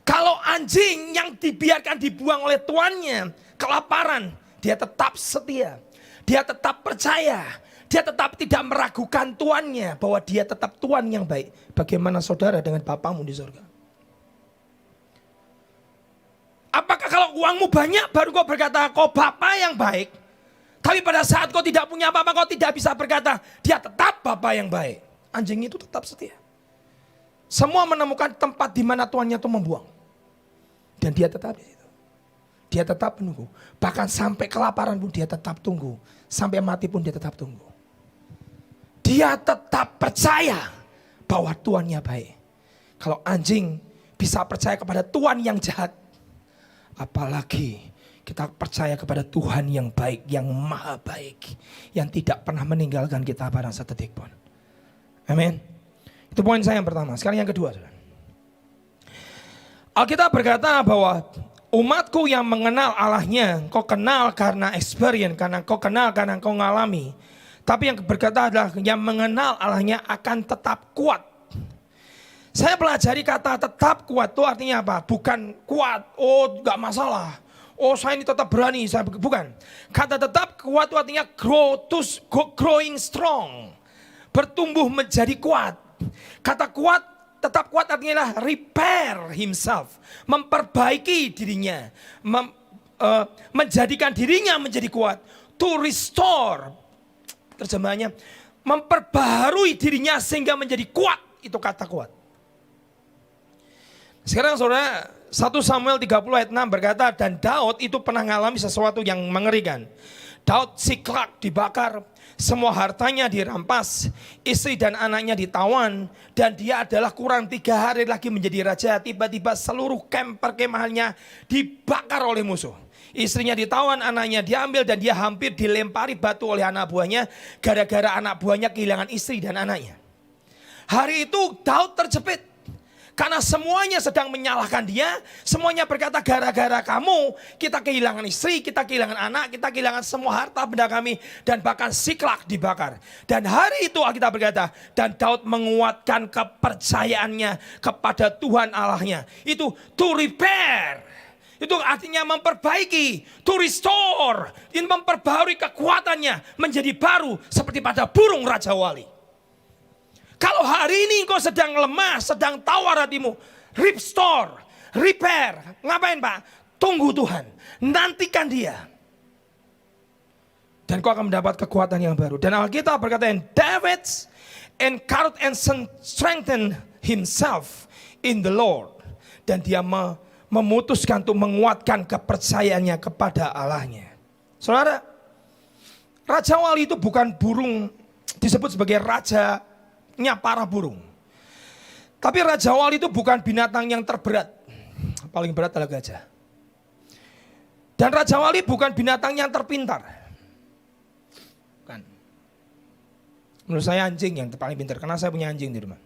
Kalau anjing yang dibiarkan dibuang oleh tuannya kelaparan, dia tetap setia. Dia tetap percaya. Dia tetap tidak meragukan tuannya bahwa dia tetap tuan yang baik. Bagaimana saudara dengan Bapamu di surga? Apakah kalau uangmu banyak baru kau berkata kau Bapa yang baik? Tapi pada saat kau tidak punya apa-apa kau tidak bisa berkata dia tetap Bapa yang baik. Anjing itu tetap setia. Semua menemukan tempat di mana tuannya itu membuang. Dan dia tetap di situ. Dia tetap menunggu. Bahkan sampai kelaparan pun dia tetap tunggu. Sampai mati pun dia tetap tunggu. Dia tetap percaya bahwa tuannya baik. Kalau anjing bisa percaya kepada tuan yang jahat, apalagi kita percaya kepada Tuhan yang baik, yang maha baik, yang tidak pernah meninggalkan kita pada sedetik pun. Amin. Itu poin saya yang pertama. Sekarang yang kedua, saudara. Alkitab berkata bahwa umatku yang mengenal Allahnya, kau kenal karena experience, karena kau kenal karena kau ngalami. Tapi yang berkata adalah yang mengenal Allahnya akan tetap kuat. Saya pelajari kata tetap kuat itu artinya apa? Bukan kuat, oh gak masalah. Oh saya ini tetap berani, bukan. Kata tetap kuat itu artinya growing strong. Bertumbuh menjadi kuat. Kata kuat, tetap kuat artinya repair himself. Memperbaiki dirinya. Menjadikan dirinya menjadi kuat. To restore. Terjemahannya, memperbaharui dirinya sehingga menjadi kuat. Itu kata kuat. Sekarang saudara, 1 Samuel 30 ayat 6 berkata, dan Daud itu pernah mengalami sesuatu yang mengerikan. Daud Siklak dibakar, semua hartanya dirampas, istri dan anaknya ditawan, dan dia adalah kurang 3 hari lagi menjadi raja. Tiba-tiba seluruh perkemahannya dibakar oleh musuh. Istrinya ditawan, anaknya diambil, dan dia hampir dilempari batu oleh anak buahnya, gara-gara anak buahnya kehilangan istri dan anaknya. Hari itu Daud terjepit, karena semuanya sedang menyalahkan dia. Semuanya berkata gara-gara kamu kita kehilangan istri, kita kehilangan anak, kita kehilangan semua harta benda kami. Dan bahkan Siklak dibakar. Dan hari itu Alkitab berkata, dan Daud menguatkan kepercayaannya kepada Tuhan Allahnya. Itu to repair. Itu artinya memperbaiki, to restore. Ini memperbarui kekuatannya menjadi baru seperti pada burung Raja Wali. Kalau hari ini kau sedang lemah, sedang tawar hatimu, restore, repair. Ngapain Pak? Tunggu Tuhan, nantikan dia. Dan kau akan mendapat kekuatan yang baru. Dan Alkitab berkata, David encouraged and strengthened himself in the Lord. Dan dia memutuskan untuk menguatkan kepercayaannya kepada Allahnya. Saudara, Raja Wali itu bukan burung disebut sebagai rajanya para burung. Tapi Raja Wali itu bukan binatang yang terberat. Paling berat adalah gajah. Dan Raja Wali bukan binatang yang terpintar. Bukan. Menurut saya anjing yang paling pintar, karena saya punya anjing di rumah.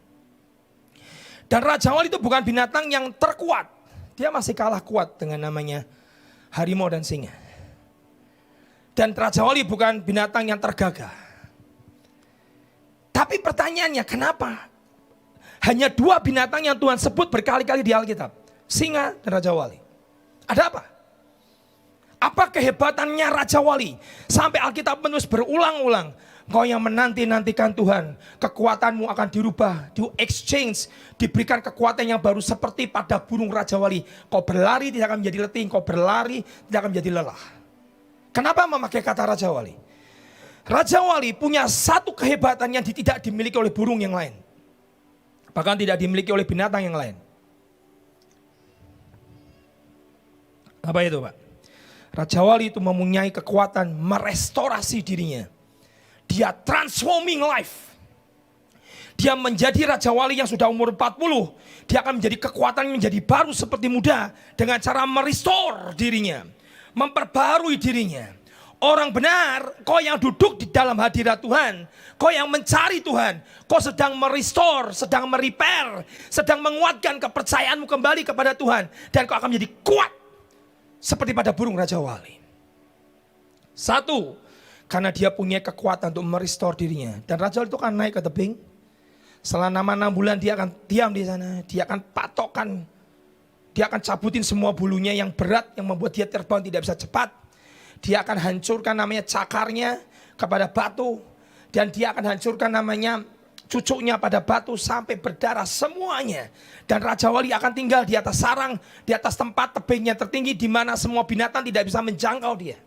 Dan Raja Wali itu bukan binatang yang terkuat. Dia masih kalah kuat dengan namanya harimau dan singa. Dan Raja Wali bukan binatang yang tergagah. Tapi pertanyaannya, kenapa hanya 2 binatang yang Tuhan sebut berkali-kali di Alkitab? Singa dan Raja Wali. Ada apa? Apa kehebatannya Raja Wali? Sampai Alkitab menulis berulang-ulang, kau yang menanti-nantikan Tuhan, kekuatanmu akan dirubah, di exchange, diberikan kekuatan yang baru seperti pada burung Raja Wali. Kau berlari tidak akan menjadi letih, kau berlari tidak akan menjadi lelah. Kenapa memakai kata Raja Wali? Raja Wali punya satu kehebatan yang tidak dimiliki oleh burung yang lain. Bahkan tidak dimiliki oleh binatang yang lain. Apa itu, Pak? Raja Wali itu mempunyai kekuatan merestorasi dirinya. Dia transforming life. Dia menjadi Raja Wali yang sudah umur 40. Dia akan menjadi kekuatan yang menjadi baru seperti muda. Dengan cara merestore dirinya. Memperbarui dirinya. Orang benar, kau yang duduk di dalam hadirat Tuhan. Kau yang mencari Tuhan. Kau sedang merestore, sedang merepair. Sedang menguatkan kepercayaanmu kembali kepada Tuhan. Dan kau akan menjadi kuat. Seperti pada burung Raja Wali. Satu, karena dia punya kekuatan untuk merestore dirinya. Dan Raja Wali itu akan naik ke tebing. Selama 6 bulan dia akan diam di sana. Dia akan patokkan. Dia akan cabutin semua bulunya yang berat. Yang membuat dia terbang tidak bisa cepat. Dia akan hancurkan namanya cakarnya kepada batu. Dan dia akan hancurkan namanya cucuknya pada batu sampai berdarah semuanya. Dan Raja Wali akan tinggal di atas sarang. Di atas tempat tebingnya tertinggi di mana semua binatang tidak bisa menjangkau dia.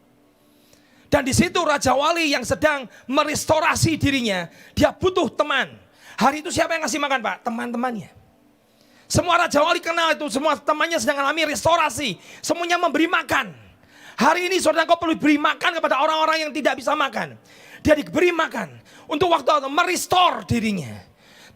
Dan di situ Raja Wali yang sedang merestorasi dirinya. Dia butuh teman. Hari itu siapa yang ngasih makan, Pak? Teman-temannya. Semua Raja Wali kenal itu. Semua temannya sedang alami restorasi. Semuanya memberi makan. Hari ini saudara kau perlu beri makan kepada orang-orang yang tidak bisa makan. Dia diberi makan untuk waktu merestore dirinya.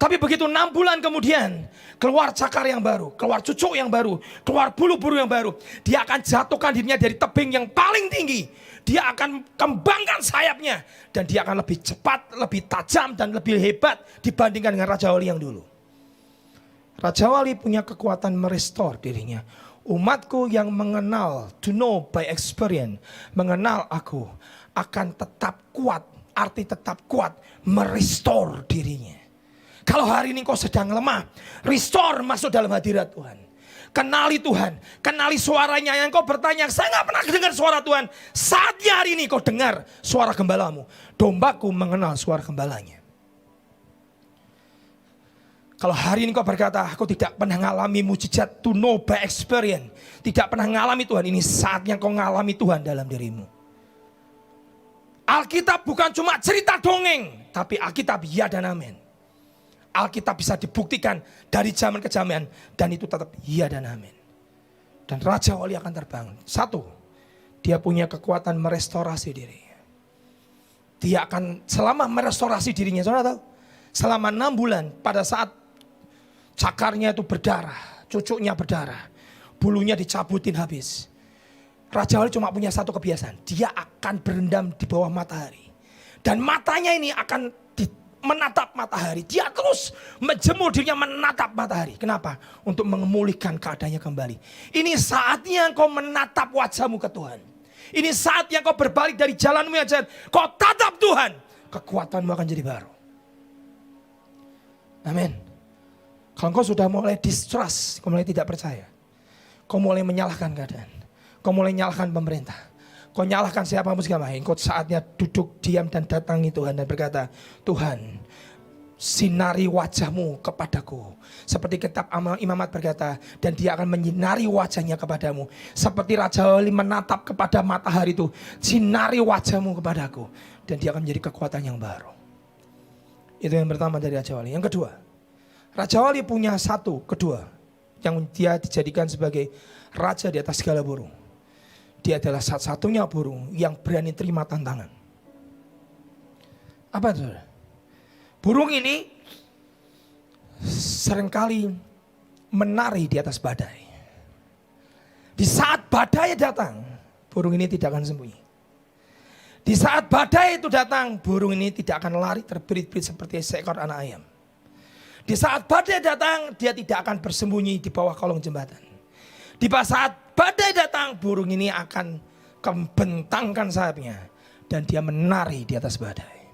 Tapi begitu 6 bulan kemudian keluar cakar yang baru, keluar cucuk yang baru, keluar bulu-bulu yang baru. Dia akan jatuhkan dirinya dari tebing yang paling tinggi. Dia akan kembangkan sayapnya dan dia akan lebih cepat, lebih tajam dan lebih hebat dibandingkan dengan Raja Wali yang dulu. Raja Wali punya kekuatan merestore dirinya. Umatku yang mengenal, to know by experience, mengenal aku akan tetap kuat, arti tetap kuat, merestore dirinya. Kalau hari ini kau sedang lemah, restore masuk dalam hadirat Tuhan. Kenali Tuhan, kenali suaranya. Yang kau bertanya, saya gak pernah dengar suara Tuhan. Saatnya hari ini kau dengar suara gembalamu. Dombaku mengenal suara gembalanya. Kalau hari ini kau berkata, aku tidak pernah mengalami mujizat, to know by experience. Tidak pernah mengalami Tuhan, ini saatnya kau mengalami Tuhan dalam dirimu. Alkitab bukan cuma cerita dongeng, tapi Alkitab ya dan amin. Alkitab bisa dibuktikan dari zaman ke zaman, dan itu tetap ya dan amin. Dan Raja Wali akan terbang. Satu, dia punya kekuatan merestorasi diri. Dia akan selama merestorasi dirinya, saudara tahu? Selama 6 bulan pada saat cakarnya itu berdarah, cucuknya berdarah, bulunya dicabutin habis. Raja Wali cuma punya satu kebiasaan, dia akan berendam di bawah matahari. Dan matanya ini akan menatap matahari. Dia terus menjemur dirinya menatap matahari. Kenapa? Untuk memulihkan keadaannya kembali. Ini saatnya kau menatap wajahmu ke Tuhan. Ini saatnya kau berbalik dari jalanmu yang jahat. Kau tatap Tuhan, kekuatanmu akan jadi baru. Amin. Kalau kau sudah mulai distrust, kau mulai tidak percaya, kau mulai menyalahkan keadaan, kau mulai menyalahkan pemerintah, kau nyalahkan siapapun segala macam, kau saatnya duduk diam dan datangi Tuhan dan berkata, Tuhan, sinari wajahmu kepadaku. Seperti kitab Imamat berkata, dan dia akan menyinari wajahnya kepadamu. Seperti Raja Wali menatap kepada matahari itu, sinari wajahmu kepadaku. Dan dia akan menjadi kekuatan yang baru. Itu yang pertama dari Raja Wali. Yang kedua, Raja Wali punya kedua, yang dia dijadikan sebagai raja di atas segala burung. Dia adalah satu-satunya burung yang berani terima tantangan. Apa itu? Burung ini seringkali menari di atas badai. Di saat badai datang, burung ini tidak akan sembunyi. Di saat badai itu datang, burung ini tidak akan lari terberit-berit seperti seekor anak ayam. Di saat badai datang, dia tidak akan bersembunyi di bawah kolong jembatan. Di saat badai datang, burung ini akan membentangkan sayapnya dan dia menari di atas badai.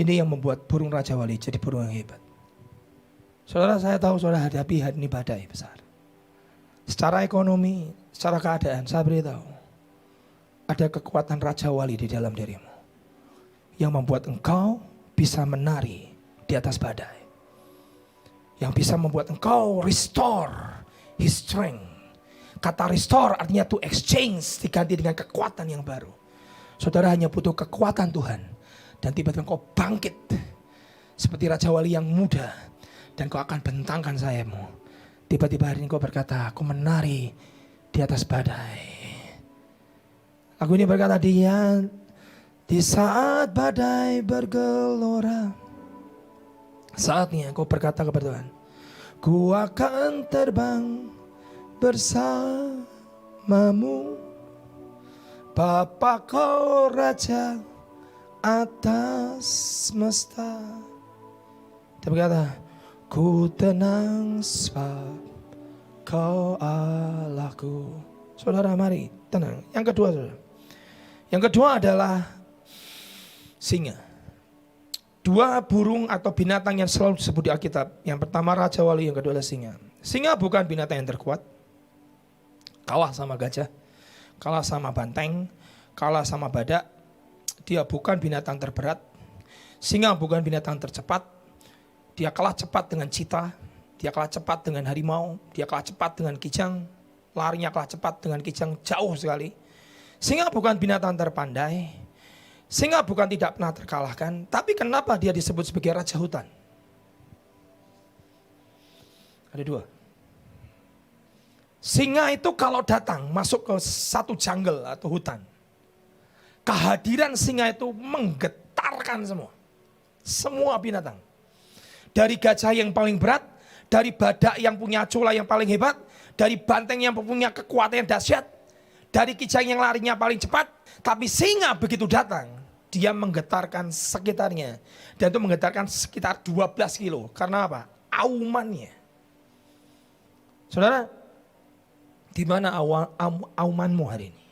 Ini yang membuat burung Raja Wali jadi burung yang hebat. Saudara, saya tahu saudara hadapi hari ini badai besar. Secara ekonomi, secara keadaan, saya beritahu, ada kekuatan Raja Wali di dalam dirimu yang membuat engkau bisa menari di atas badai. Yang bisa membuat engkau restore his strength. Kata restore artinya to exchange, diganti dengan kekuatan yang baru. Saudara hanya butuh kekuatan Tuhan. Dan tiba-tiba engkau bangkit seperti Raja Wali yang muda. Dan kau akan bentangkan sayapmu. Tiba-tiba hari ini kau berkata, aku menari di atas badai. Aku ini berkata, dia di saat badai bergelora. Saatnya kau berkata kepada Tuhan, ku akan terbang bersamamu, Bapa kau Raja atas semesta. Dia berkata, ku tenang sebab kau Allahku. Saudara, mari tenang. Yang kedua, saudara. Yang kedua adalah singa. Dua burung atau binatang yang selalu disebut di Alkitab. Yang pertama Raja Wali, yang kedua adalah singa. Singa bukan binatang yang terkuat. Kalah sama gajah, kalah sama banteng, kalah sama badak. Dia bukan binatang terberat. Singa bukan binatang tercepat. Dia kalah cepat dengan cheetah. Dia kalah cepat dengan harimau. Dia kalah cepat dengan kijang. Larinya kalah cepat dengan kijang jauh sekali. Singa bukan binatang terpandai. Singa bukan tidak pernah terkalahkan. Tapi kenapa dia disebut sebagai raja hutan? Ada dua. Singa itu kalau datang masuk ke satu jungle atau hutan, kehadiran singa itu menggetarkan semua binatang. Dari gajah yang paling berat, dari badak yang punya cula yang paling hebat, dari banteng yang punya kekuatan yang dahsyat, dari kijang yang larinya paling cepat. Tapi singa begitu datang, dia menggetarkan sekitarnya. Dan itu menggetarkan sekitar 12 kilo. Karena apa? Aumannya. Saudara, di mana aumanmu hari ini?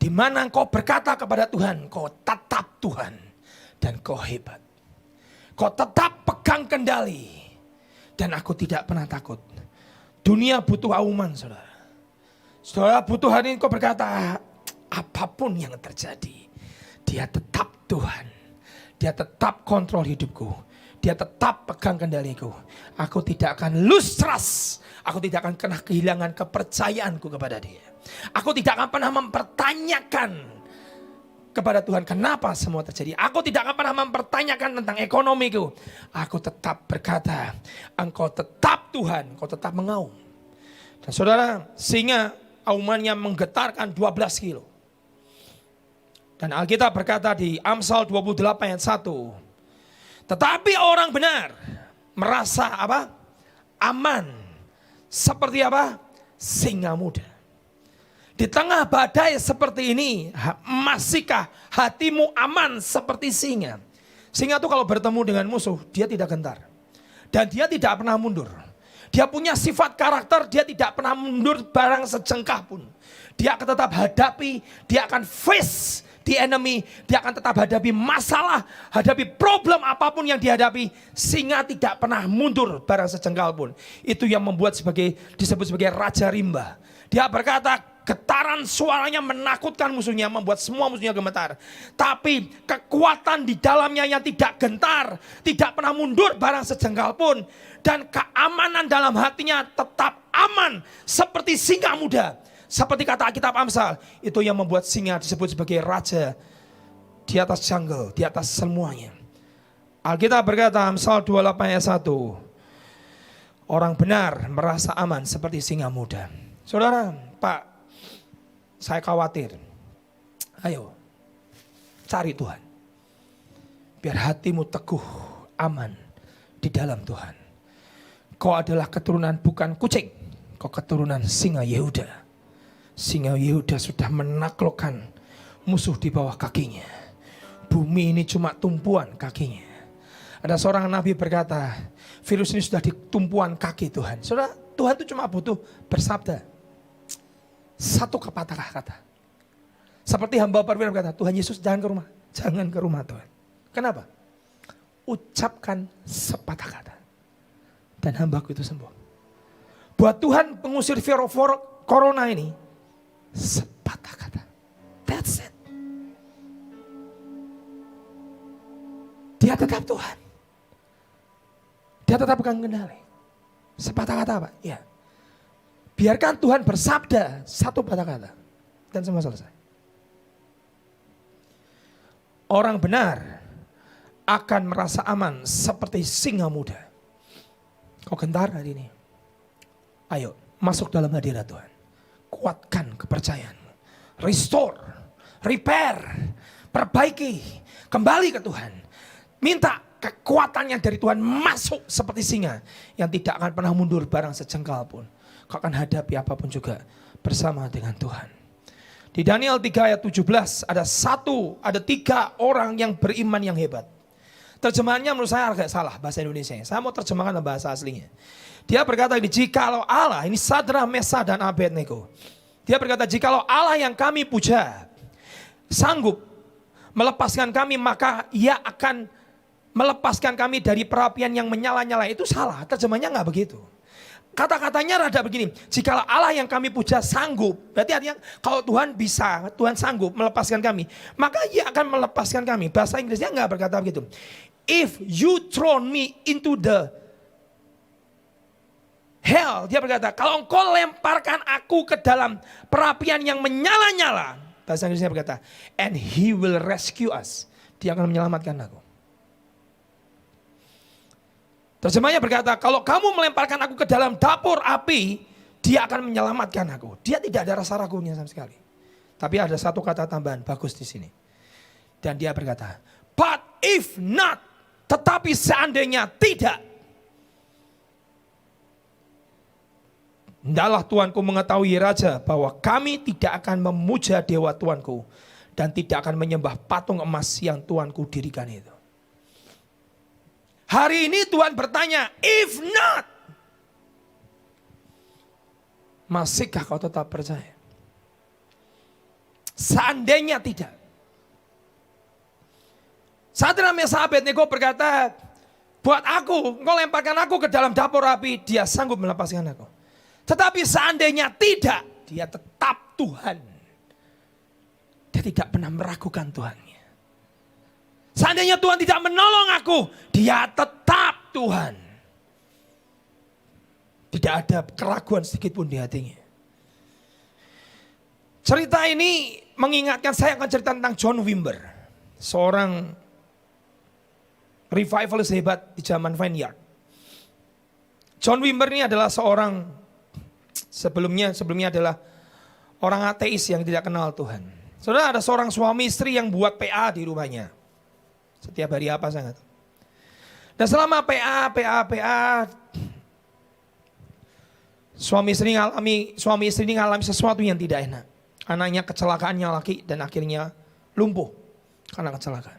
Di mana engkau berkata kepada Tuhan, kau tetap Tuhan dan kau hebat. Kau tetap pegang kendali dan aku tidak pernah takut. Dunia butuh auman, saudara. Saudara butuh hari ini kau berkata, apapun yang terjadi, dia tetap Tuhan. Dia tetap kontrol hidupku. Dia tetap pegang kendaliku. Aku tidak akan lose trust. Aku tidak akan pernah kehilangan kepercayaanku kepada dia. Aku tidak akan pernah mempertanyakan kepada Tuhan kenapa semua terjadi. Aku tidak akan pernah mempertanyakan tentang ekonomiku. Aku tetap berkata, engkau tetap Tuhan, engkau tetap mengaum. Dan saudara, singa aumannya menggetarkan 12 kilo. Dan Alkitab berkata di Amsal 28 ayat 1. Tetapi orang benar merasa apa? Aman. Seperti apa? Singa muda. Di tengah badai seperti ini, masihkah hatimu aman seperti singa? Singa itu kalau bertemu dengan musuh, dia tidak gentar. Dan dia tidak pernah mundur. Dia punya sifat karakter, dia tidak pernah mundur barang sejengkah pun. Dia akan tetap hadapi, dia akan face the enemy, dia akan tetap hadapi masalah, hadapi problem apapun yang dihadapi. Singa tidak pernah mundur barang sejengkal pun. Itu yang membuat disebut sebagai raja rimba. Dia berkata, getaran suaranya menakutkan musuhnya, membuat semua musuhnya gemetar. Tapi kekuatan di dalamnya yang tidak gentar, tidak pernah mundur barang sejengkal pun. Dan keamanan dalam hatinya tetap aman seperti singa muda. Seperti kata Alkitab Amsal, itu yang membuat singa disebut sebagai raja di atas jungle, di atas semuanya. Alkitab berkata Amsal 28 ayat 1. Orang benar merasa aman seperti singa muda. Saudara, Pak, saya khawatir. Ayo, cari Tuhan. Biar hatimu teguh, aman di dalam Tuhan. Kau adalah keturunan bukan kucing, kau keturunan singa Yehuda. Singa Yehuda sudah menaklukkan musuh di bawah kakinya. Bumi ini cuma tumpuan kakinya. Ada seorang nabi berkata, virus ini sudah di tumpuan kaki Tuhan. Saudara, Tuhan itu cuma butuh bersabda. Satu kata. Seperti hamba perwira berkata, Tuhan Yesus jangan ke rumah. Jangan ke rumah Tuhan. Kenapa? Ucapkan sepatah kata. Dan hambaku itu sembuh. Buat Tuhan pengusir virus corona ini, sepatah kata. That's it. Dia tetap Tuhan. Dia tetap pegang kendali. Sepatah kata apa? Ya. Biarkan Tuhan bersabda satu patah kata. Dan semua selesai. Orang benar akan merasa aman seperti singa muda. Kau gentar hari ini? Ayo masuk dalam hadirat Tuhan. Kuatkan kepercayaanmu. Restore, repair, perbaiki, kembali ke Tuhan. Minta kekuatannya dari Tuhan masuk seperti singa yang tidak akan pernah mundur barang sejengkal pun. Kau akan hadapi apapun juga bersama dengan Tuhan. Di Daniel 3 ayat 17 ada 3 orang yang beriman yang hebat. Terjemahannya menurut saya agak salah bahasa Indonesia. Saya mau terjemahkan dalam bahasa aslinya. Dia berkata ini, jikalau Allah, ini Sadrak, Mesak dan Abednego. Dia berkata, jikalau Allah yang kami puja sanggup melepaskan kami, maka ia akan melepaskan kami dari perapian yang menyala-nyala. Itu salah, terjemahnya enggak begitu. Kata-katanya rada begini, jikalau Allah yang kami puja sanggup, berarti artinya kalau Tuhan bisa, Tuhan sanggup melepaskan kami, maka ia akan melepaskan kami. Bahasa Inggrisnya enggak berkata begitu. If you throw me into the hell, dia berkata, kalau engkau lemparkan aku ke dalam perapian yang menyala-nyala, bahasa Inggrisnya berkata, and he will rescue us. Dia akan menyelamatkan aku. Terjemahnya berkata, kalau kamu melemparkan aku ke dalam dapur api, dia akan menyelamatkan aku. Dia tidak ada rasa ragunya sama sekali. Tapi ada satu kata tambahan bagus di sini. Dan dia berkata, but if not, tetapi seandainya tidak, hendaklah Tuanku mengetahui Raja bahwa kami tidak akan memuja dewa Tuanku dan tidak akan menyembah patung emas yang Tuanku dirikan itu. Hari ini Tuhan bertanya, if not, masihkah kau tetap percaya? Seandainya tidak. Sadrak, Mesak, Abednego berkata, buat aku, engkau lemparkan aku ke dalam dapur api, dia sanggup melepaskan aku. Tetapi seandainya tidak, dia tetap Tuhan. Dia tidak pernah meragukan Tuhannya. Seandainya Tuhan tidak menolong aku, dia tetap Tuhan. Tidak ada keraguan sedikit pun di hatinya. Cerita ini mengingatkan, saya akan cerita tentang John Wimber. Seorang revivalis hebat di zaman Vineyard. John Wimber ini adalah seorang, sebelumnya adalah orang ateis yang tidak kenal Tuhan. Saudara, ada seorang suami istri yang buat PA di rumahnya. Setiap hari apa saya nggak tahu. Dan selama PA, suami istri ini ngalami sesuatu yang tidak enak. Anaknya kecelakaannya laki dan akhirnya lumpuh karena kecelakaan.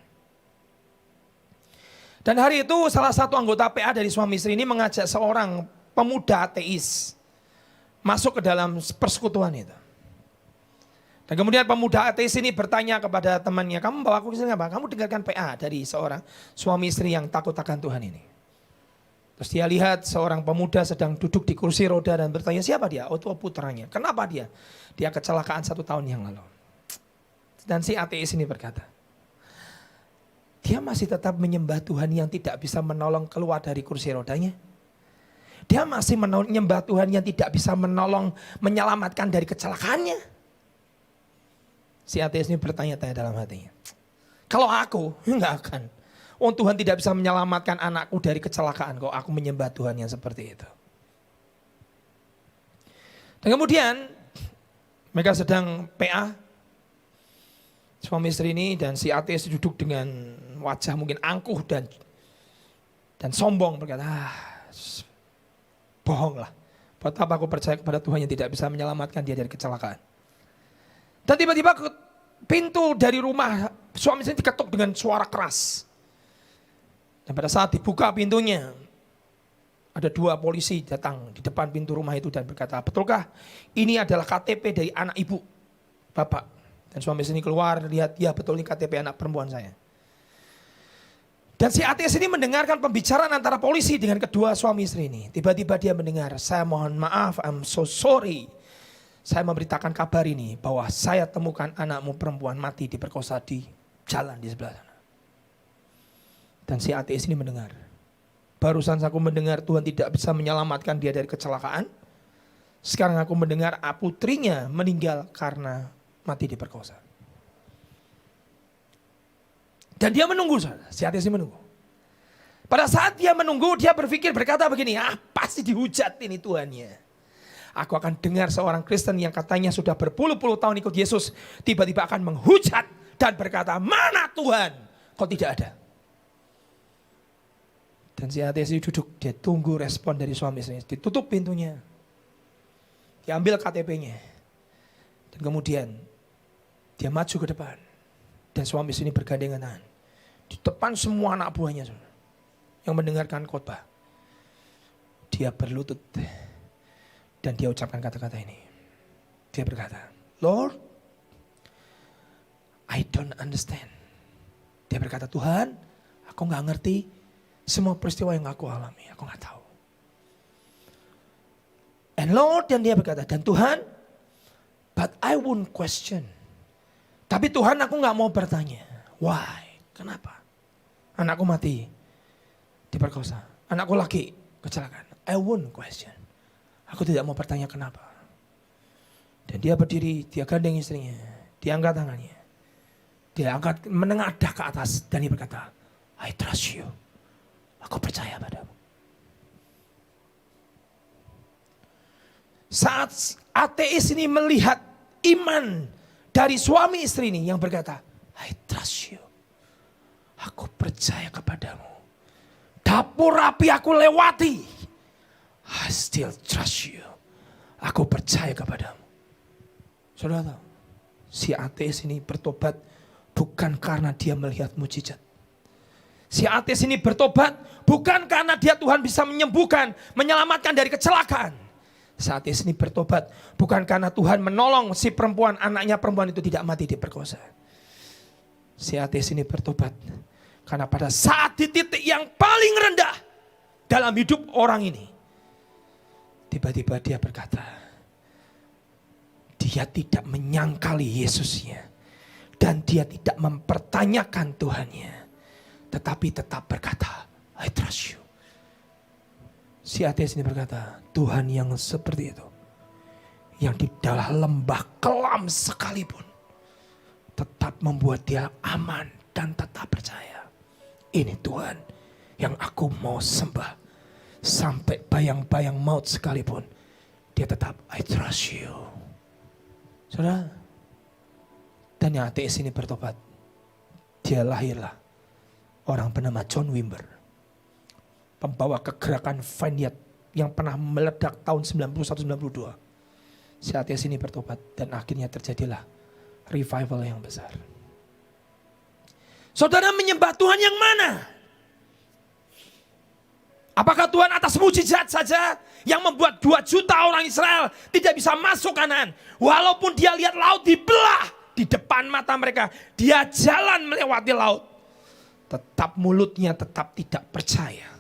Dan hari itu salah satu anggota PA dari suami istri ini mengajak seorang pemuda ateis masuk ke dalam persekutuan itu. Dan kemudian pemuda ateis ini bertanya kepada temannya, kamu bawa aku ke sini apa? Kamu dengarkan PA dari seorang suami istri yang takut akan Tuhan ini. Terus dia lihat seorang pemuda sedang duduk di kursi roda dan bertanya, siapa dia? Oh, itu putranya. Kenapa dia? Dia kecelakaan 1 tahun yang lalu. Dan si ateis ini berkata, dia masih tetap menyembah Tuhan yang tidak bisa menolong keluar dari kursi rodanya. Dia masih menyembah Tuhan yang tidak bisa menolong, menyelamatkan dari kecelakaannya. Si ateis ini bertanya-tanya dalam hatinya. Kalau aku, enggak akan. Oh, Tuhan tidak bisa menyelamatkan anakku dari kecelakaan kok aku menyembah Tuhan yang seperti itu. Dan kemudian mereka sedang PA. Suami istri ini dan si ateis duduk dengan wajah mungkin angkuh dan sombong berkata, bohonglah. Buat apa aku percaya kepada Tuhan yang tidak bisa menyelamatkan dia dari kecelakaan. Dan tiba-tiba pintu dari rumah suami istri diketuk dengan suara keras. Dan pada saat dibuka pintunya, ada 2 polisi datang di depan pintu rumah itu dan berkata, betulkah ini adalah KTP dari anak ibu, bapak? Dan suami istri keluar, lihat, ya betul ini KTP anak perempuan saya. Dan si ateis ini mendengarkan pembicaraan antara polisi dengan kedua suami istri ini. Tiba-tiba dia mendengar, saya mohon maaf, I'm so sorry. Saya memberitakan kabar ini bahwa saya temukan anakmu perempuan mati diperkosa di jalan di sebelah sana. Dan si ateis ini mendengar, barusan aku mendengar Tuhan tidak bisa menyelamatkan dia dari kecelakaan. Sekarang aku mendengar putrinya meninggal karena mati diperkosa. Dan dia menunggu, si ateis ini menunggu. Pada saat dia menunggu, dia berpikir berkata begini, pasti dihujat ini Tuhannya. Aku akan dengar seorang Kristen yang katanya sudah berpuluh-puluh tahun ikut Yesus, tiba-tiba akan menghujat dan berkata, mana Tuhan? Kok tidak ada? Dan si ateis ini duduk, dia tunggu respon dari suami istri. Ditutup pintunya, diambil KTP-nya, dan kemudian dia maju ke depan. Dan suami istri ini bergandengan tangan di depan semua anak buahnya yang mendengarkan khotbah. Dia berlutut dan dia ucapkan kata-kata ini. Dia berkata, Lord, I don't understand. Dia berkata, Tuhan, aku gak ngerti semua peristiwa yang aku alami. Aku gak tahu. And Lord, dan dia berkata, dan Tuhan, but I won't question. Tapi Tuhan, aku gak mau bertanya. Why? Kenapa? Anakku mati diperkosa. Anakku lagi kecelakaan. I won't question. Aku tidak mau bertanya kenapa. Dan dia berdiri, dia gandeng istrinya. Dia angkat tangannya. Dia angkat menengadah ke atas. Dan dia berkata, I trust you. Aku percaya padamu. Saat ateis ini melihat iman dari suami istri ini yang berkata, I trust you. Aku percaya kepadamu. Dapur api aku lewati. I still trust you. Aku percaya kepadamu. Saudara tahu, si ateis ini bertobat bukan karena dia melihat mujizat. Si ateis ini bertobat bukan karena dia Tuhan bisa menyembuhkan, menyelamatkan dari kecelakaan. Si ateis ini bertobat bukan karena Tuhan menolong si perempuan, anaknya perempuan itu tidak mati diperkosa. Si ateis ini bertobat karena pada saat di titik yang paling rendah dalam hidup orang ini, tiba-tiba dia berkata, dia tidak menyangkali Yesusnya dan dia tidak mempertanyakan Tuhannya, tetapi tetap berkata, I trust you. Si ateis ini berkata, Tuhan yang seperti itu, yang di dalam lembah kelam sekalipun, tetap membuat dia aman dan tetap percaya. Ini Tuhan yang aku mau sembah. Sampai bayang-bayang maut sekalipun, dia tetap, I trust you. Saudara, dan yang ateis ini bertobat. Dia lahirlah orang bernama John Wimber, pembawa kegerakan Vineyard yang pernah meledak tahun 91-92. Si ateis ini bertobat dan akhirnya terjadilah revival yang besar. Saudara menyembah Tuhan yang mana? Apakah Tuhan atas mujizat saja yang membuat 2 juta orang Israel tidak bisa masuk Kanaan? Walaupun dia lihat laut dibelah di depan mata mereka, dia jalan melewati laut. Tetap mulutnya tetap tidak percaya.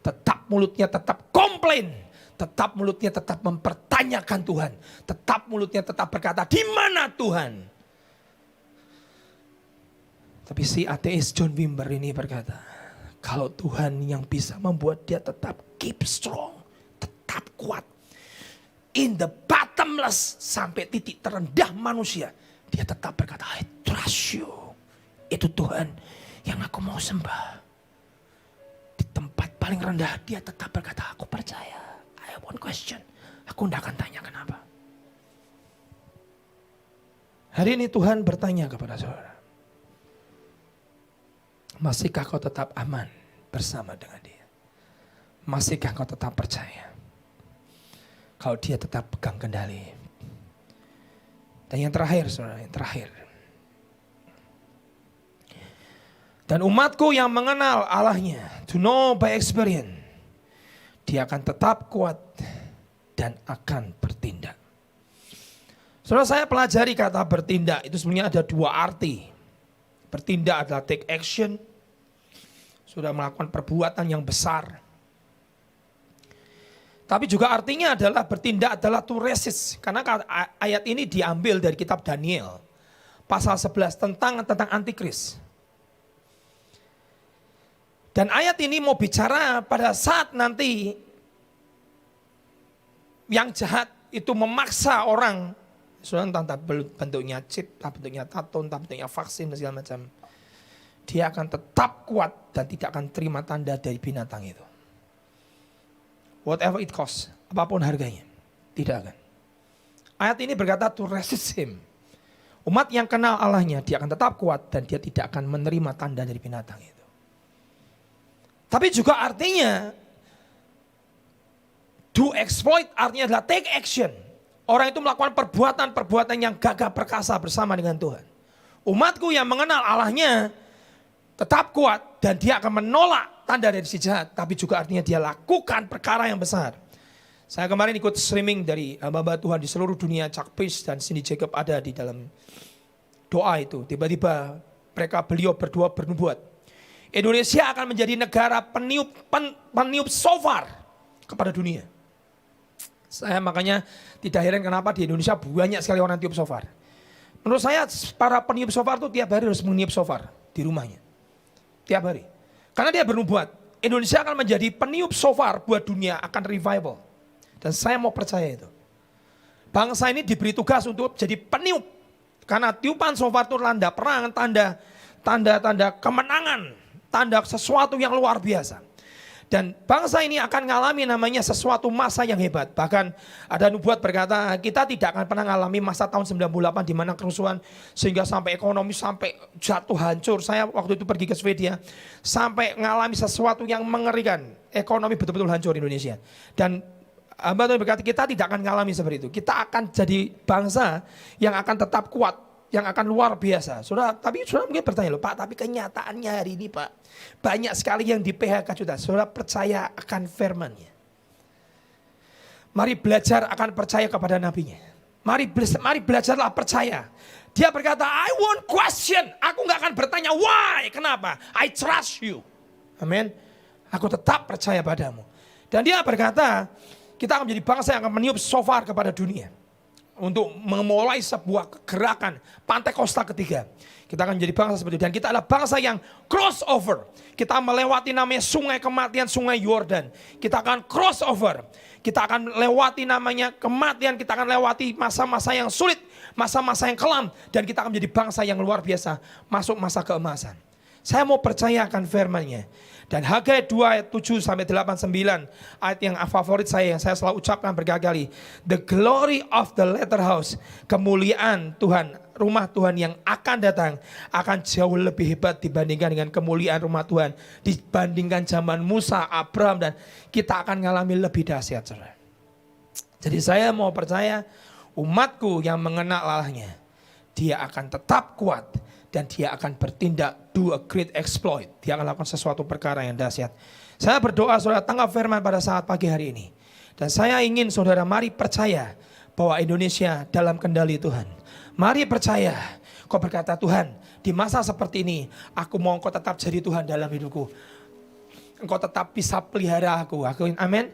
Tetap mulutnya tetap komplain. Tetap mulutnya tetap mempertanyakan Tuhan. Tetap mulutnya tetap berkata, di mana Tuhan? Tapi si ateis John Wimber ini berkata, kalau Tuhan yang bisa membuat dia tetap keep strong, tetap kuat. In the bottomless, sampai titik terendah manusia, dia tetap berkata, I trust you. Itu Tuhan yang aku mau sembah. Di tempat paling rendah, dia tetap berkata, aku percaya. I won't question. Aku tidak akan tanya kenapa. Hari ini Tuhan bertanya kepada saudara, masihkah kau tetap aman bersama dengan dia? Masihkah kau tetap percaya? Kalau dia tetap pegang kendali. Dan yang terakhir, saudara, yang terakhir. Dan umatku yang mengenal Allahnya, to know by experience, dia akan tetap kuat dan akan bertindak. Saudara, saya pelajari kata bertindak itu sebenarnya ada 2 arti. Bertindak adalah take action. sudah melakukan perbuatan yang besar. Tapi juga artinya adalah bertindak adalah to resist. Karena ayat ini diambil dari kitab Daniel. Pasal 11 tentang antikris. Dan ayat ini mau bicara pada saat nanti yang jahat itu memaksa orang. Sudah entah bentuknya chip, entah bentuknya tato, entah bentuknya vaksin dan segala macam. Dia akan tetap kuat dan tidak akan terima tanda dari binatang itu. Whatever it costs, apapun harganya, tidak akan. Ayat ini berkata to resist him. Umat yang kenal Allahnya, dia akan tetap kuat dan dia tidak akan menerima tanda dari binatang itu. Tapi juga artinya to exploit artinya adalah take action. Orang itu melakukan perbuatan-perbuatan yang gagah perkasa bersama dengan Tuhan. Umatku yang mengenal Allahnya tetap kuat dan dia akan menolak tanda dari si jahat, tapi juga artinya dia lakukan perkara yang besar. Saya kemarin ikut streaming dari hamba Tuhan di seluruh dunia, Chuck Pierce dan Cindy Jacob ada di dalam doa itu. Tiba-tiba beliau berdua bernubuat. Indonesia akan menjadi negara peniup shofar kepada dunia. Saya makanya tidak heran kenapa di Indonesia banyak sekali orang tiup shofar. Menurut saya para peniup shofar itu tiap hari harus meniup shofar di rumahnya. Tiap hari. Karena dia bernubuat, Indonesia akan menjadi peniup shofar buat dunia, akan revival. Dan saya mau percaya itu. Bangsa ini diberi tugas untuk jadi peniup. Karena tiupan shofar itu tanda perang, tanda kemenangan, tanda sesuatu yang luar biasa. Dan bangsa ini akan mengalami namanya sesuatu masa yang hebat. Bahkan ada nubuat berkata kita tidak akan pernah mengalami masa tahun 98 di mana kerusuhan sehingga sampai ekonomi sampai jatuh hancur. Saya waktu itu pergi ke Swedia sampai mengalami sesuatu yang mengerikan. Ekonomi betul-betul hancur di Indonesia. Dan hamba Tuhan berkata kita tidak akan mengalami seperti itu. Kita akan jadi bangsa yang akan tetap kuat, yang akan luar biasa. Tapi saudara mungkin bertanya loh, Pak, tapi kenyataannya hari ini Pak, banyak sekali yang di PHK juta. Saudara percaya akan firman-Nya. Mari belajar akan percaya kepada nabinya. Mari belajarlah percaya. Dia berkata, I won't question. Aku gak akan bertanya why, kenapa. I trust you. Amin. Aku tetap percaya padamu. Dan dia berkata, kita akan menjadi bangsa yang akan meniup shofar kepada dunia. Untuk memulai sebuah gerakan Pantekosta ketiga. Kita akan menjadi bangsa seperti itu. Dan kita adalah bangsa yang crossover. Kita melewati namanya sungai kematian, sungai Yordan. Kita akan crossover. Kita akan lewati namanya kematian. Kita akan lewati masa-masa yang sulit. Masa-masa yang kelam. Dan kita akan menjadi bangsa yang luar biasa. Masuk masa keemasan. Saya mau percaya akan firman-Nya. Dan Hagai 2 ayat 7 sampai 8, 9 ayat yang favorit saya yang saya selalu ucapkan berkali-kali. The glory of the latter house, kemuliaan Tuhan, rumah Tuhan yang akan datang akan jauh lebih hebat dibandingkan dengan kemuliaan rumah Tuhan dibandingkan zaman Musa, Abraham, dan kita akan mengalami lebih dahsyat. Jadi saya mau percaya umatku yang mengenal Allahnya, dia akan tetap kuat. Dan dia akan bertindak, do a great exploit. Dia akan lakukan sesuatu perkara yang dahsyat. Saya berdoa saudara tanggap firman pada saat pagi hari ini. Dan saya ingin saudara mari percaya bahwa Indonesia dalam kendali Tuhan. Mari percaya, kau berkata Tuhan di masa seperti ini, aku mau engkau tetap jadi Tuhan dalam hidupku. Engkau tetap bisa pelihara aku. Amin.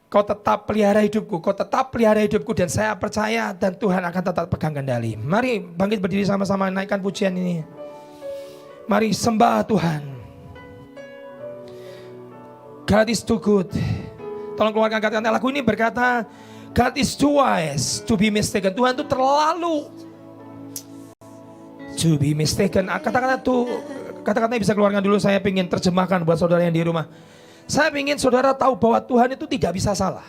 Kau tetap pelihara hidupku, dan saya percaya dan Tuhan akan tetap pegang kendali. Mari bangkit berdiri sama-sama naikkan pujian ini. Mari sembah Tuhan. God is too good. Tolong keluarkan kata-kata lagu ini berkata, God is too wise to be mistaken. Tuhan itu terlalu to be mistaken. Kata-kata itu, kata-katanya bisa keluarkan dulu. Saya ingin terjemahkan buat saudara yang di rumah. Saya ingin saudara tahu bahwa Tuhan itu tidak bisa salah.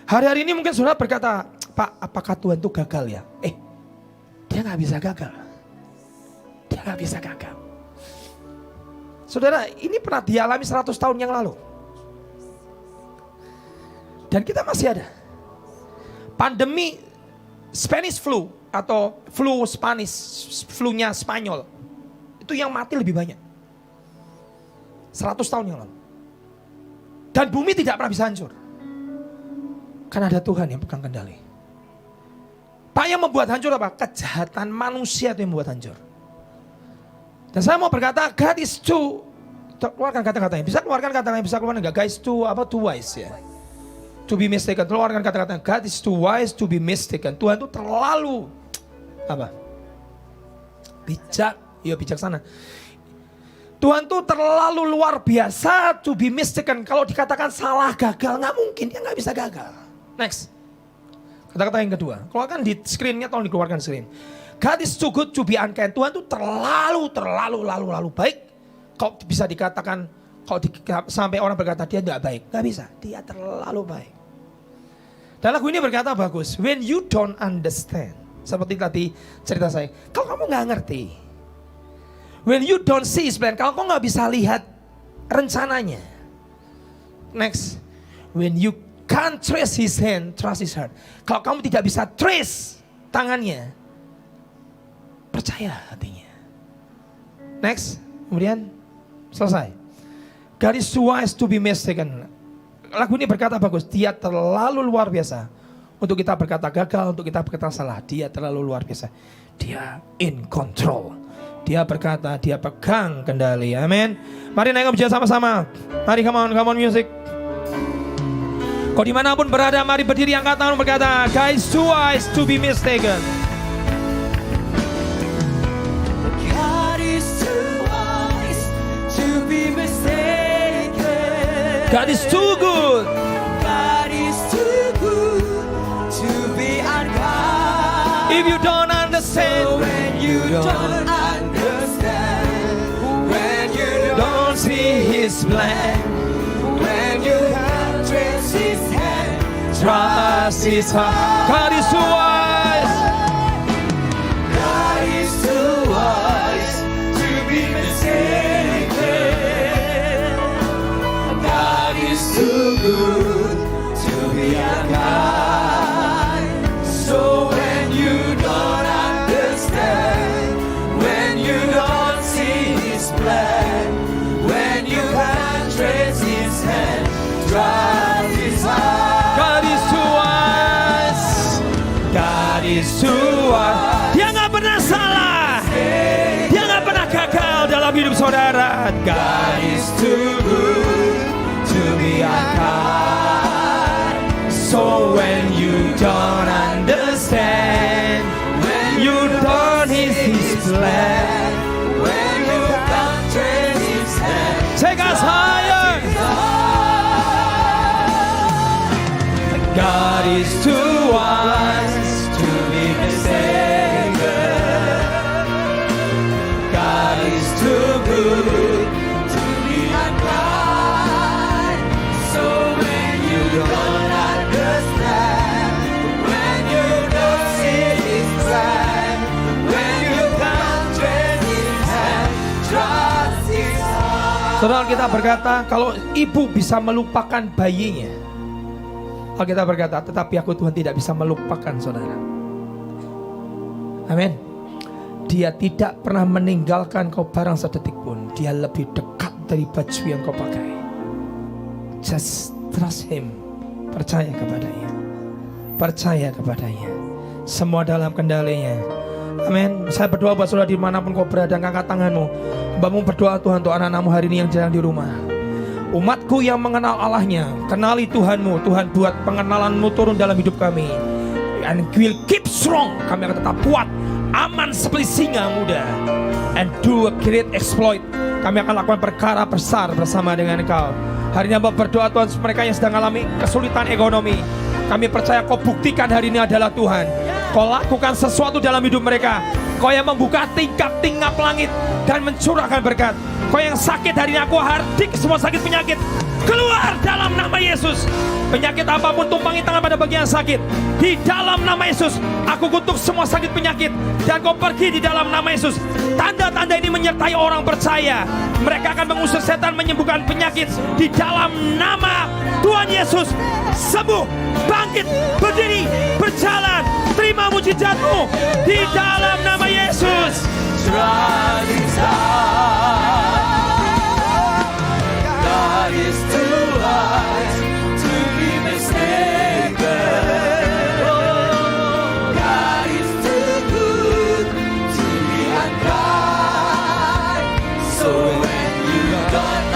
Hari-hari ini mungkin saudara berkata, Pak, apakah Tuhan itu gagal ya? Dia gak bisa gagal. Dia gak bisa gagal. Saudara, ini pernah dialami 100 tahun yang lalu. Dan kita masih ada. Pandemi Spanish flu atau flu Spanish, flu-nya Spanyol. Itu yang mati lebih banyak. 100 tahun yang lalu. Dan bumi tidak pernah bisa hancur. Karena ada Tuhan yang pegang kendali. Pak, yang membuat hancur apa? Kejahatan manusia itu yang membuat hancur. Dan saya mau berkata, God is too keluarkan kata-katanya. Bisa keluarkan kata-katanya, bisa keluarkan enggak? Guys, too wise ya. To be mistaken. Keluarkan kata-katanya. God is too wise to be mistaken. Tuhan itu terlalu bijak, ya bijaksana. Tuhan tuh terlalu luar biasa to be mistaken. Kalau dikatakan salah, gagal, nggak mungkin, dia nggak bisa gagal. Next, kata-kata yang kedua. Keluarkan di screennya, tolong dikeluarkan screen. God is too good to be unkind. Tuhan tuh terlalu baik. Kalau bisa dikatakan, sampai orang berkata dia nggak baik, nggak bisa. Dia terlalu baik. Dan lagu ini berkata bagus. When you don't understand, seperti tadi cerita saya. Kalau kamu nggak ngerti. When you don't see his plan, kalau kau nggak bisa lihat rencananya. Next, when you can't trace his hand, trust his heart. Kalau kamu tidak bisa trace tangannya, percaya hatinya. Next, kemudian selesai. God is too wise to be mistaken. Lagu ini berkata bagus, dia terlalu luar biasa untuk kita berkata gagal, untuk kita berkata salah. Dia terlalu luar biasa. Dia in control. Dia berkata, dia pegang kendali. Amin. Mari naik ke sama-sama. Mari come on music. Kau dimanapun berada, mari berdiri, angkat tangan berkata, God is too wise to be mistaken. God is too wise to be mistaken. God is too good. God is too good to be unkind. If you don't understand, When you don't understand, when you don't see his plan, when you can't trace his hand, trust his heart. God is too wise. God is too wise to be mistaken. God is too good to be unkind. So when you don't understand, when you don't see his plan, when you can't trace his hand, trust his heart. God is too wise. God is too wise. Dia nggak pernah salah. Dia nggak pernah gagal dalam hidup saudara. God is too good to be unkind. So when you don't understand, when you don't see his plan, When you can't trace his hand, take us higher. God is too wise to be mistaken. God is too good to be unkind. So when you don't understand, when you don't see his plan, when you can't trace his hand, trust his heart. Saudara, kita berkata kalau ibu bisa melupakan bayinya, Alkitab berkata, tetapi aku Tuhan tidak bisa melupakan saudara. Amin. Dia tidak pernah meninggalkan kau barang sedetik pun. Dia lebih dekat dari baju yang kau pakai. Just trust him. Percaya kepadanya. Percaya kepadanya. Semua dalam kendalinya. Amin. Saya berdoa buat saudara dimanapun kau berada, angkat tanganmu. Hambamu berdoa Tuhan untuk anak-anakmu hari ini yang sedang di rumah. Umatku yang mengenal Allahnya, kenali Tuhanmu. Tuhan buat pengenalanmu turun dalam hidup kami. And will keep strong. Kami akan tetap kuat, aman seperti singa muda. And do a great exploit. Kami akan lakukan perkara besar bersama dengan Engkau. Hari ini hamba berdoa Tuhan, mereka yang sedang mengalami kesulitan ekonomi, kami percaya Kau buktikan hari ini adalah Tuhan. Kau lakukan sesuatu dalam hidup mereka. Kau yang membuka tingkap-tingkap langit dan mencurahkan berkat. Kau yang sakit hari ini, aku hardik semua sakit penyakit keluar dalam nama Yesus. Penyakit apapun tumpangi tangan pada bagian sakit. Di dalam nama Yesus aku kutuk semua sakit penyakit. Dan kau pergi di dalam nama Yesus. Tanda-tanda ini menyertai orang percaya. Mereka akan mengusir setan, menyembuhkan penyakit. Di dalam nama Tuhan Yesus, sembuh, bangkit, berdiri, berjalan. Terima mujizatmu di dalam nama Yesus. Trust his heart. God is too wise to be mistaken. God is too good to be unkind. So when you don't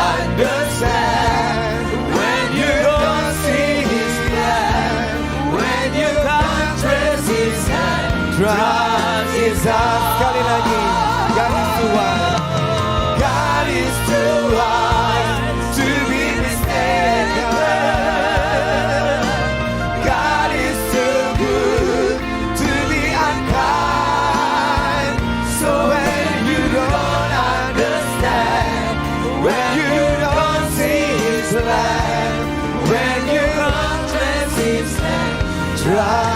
try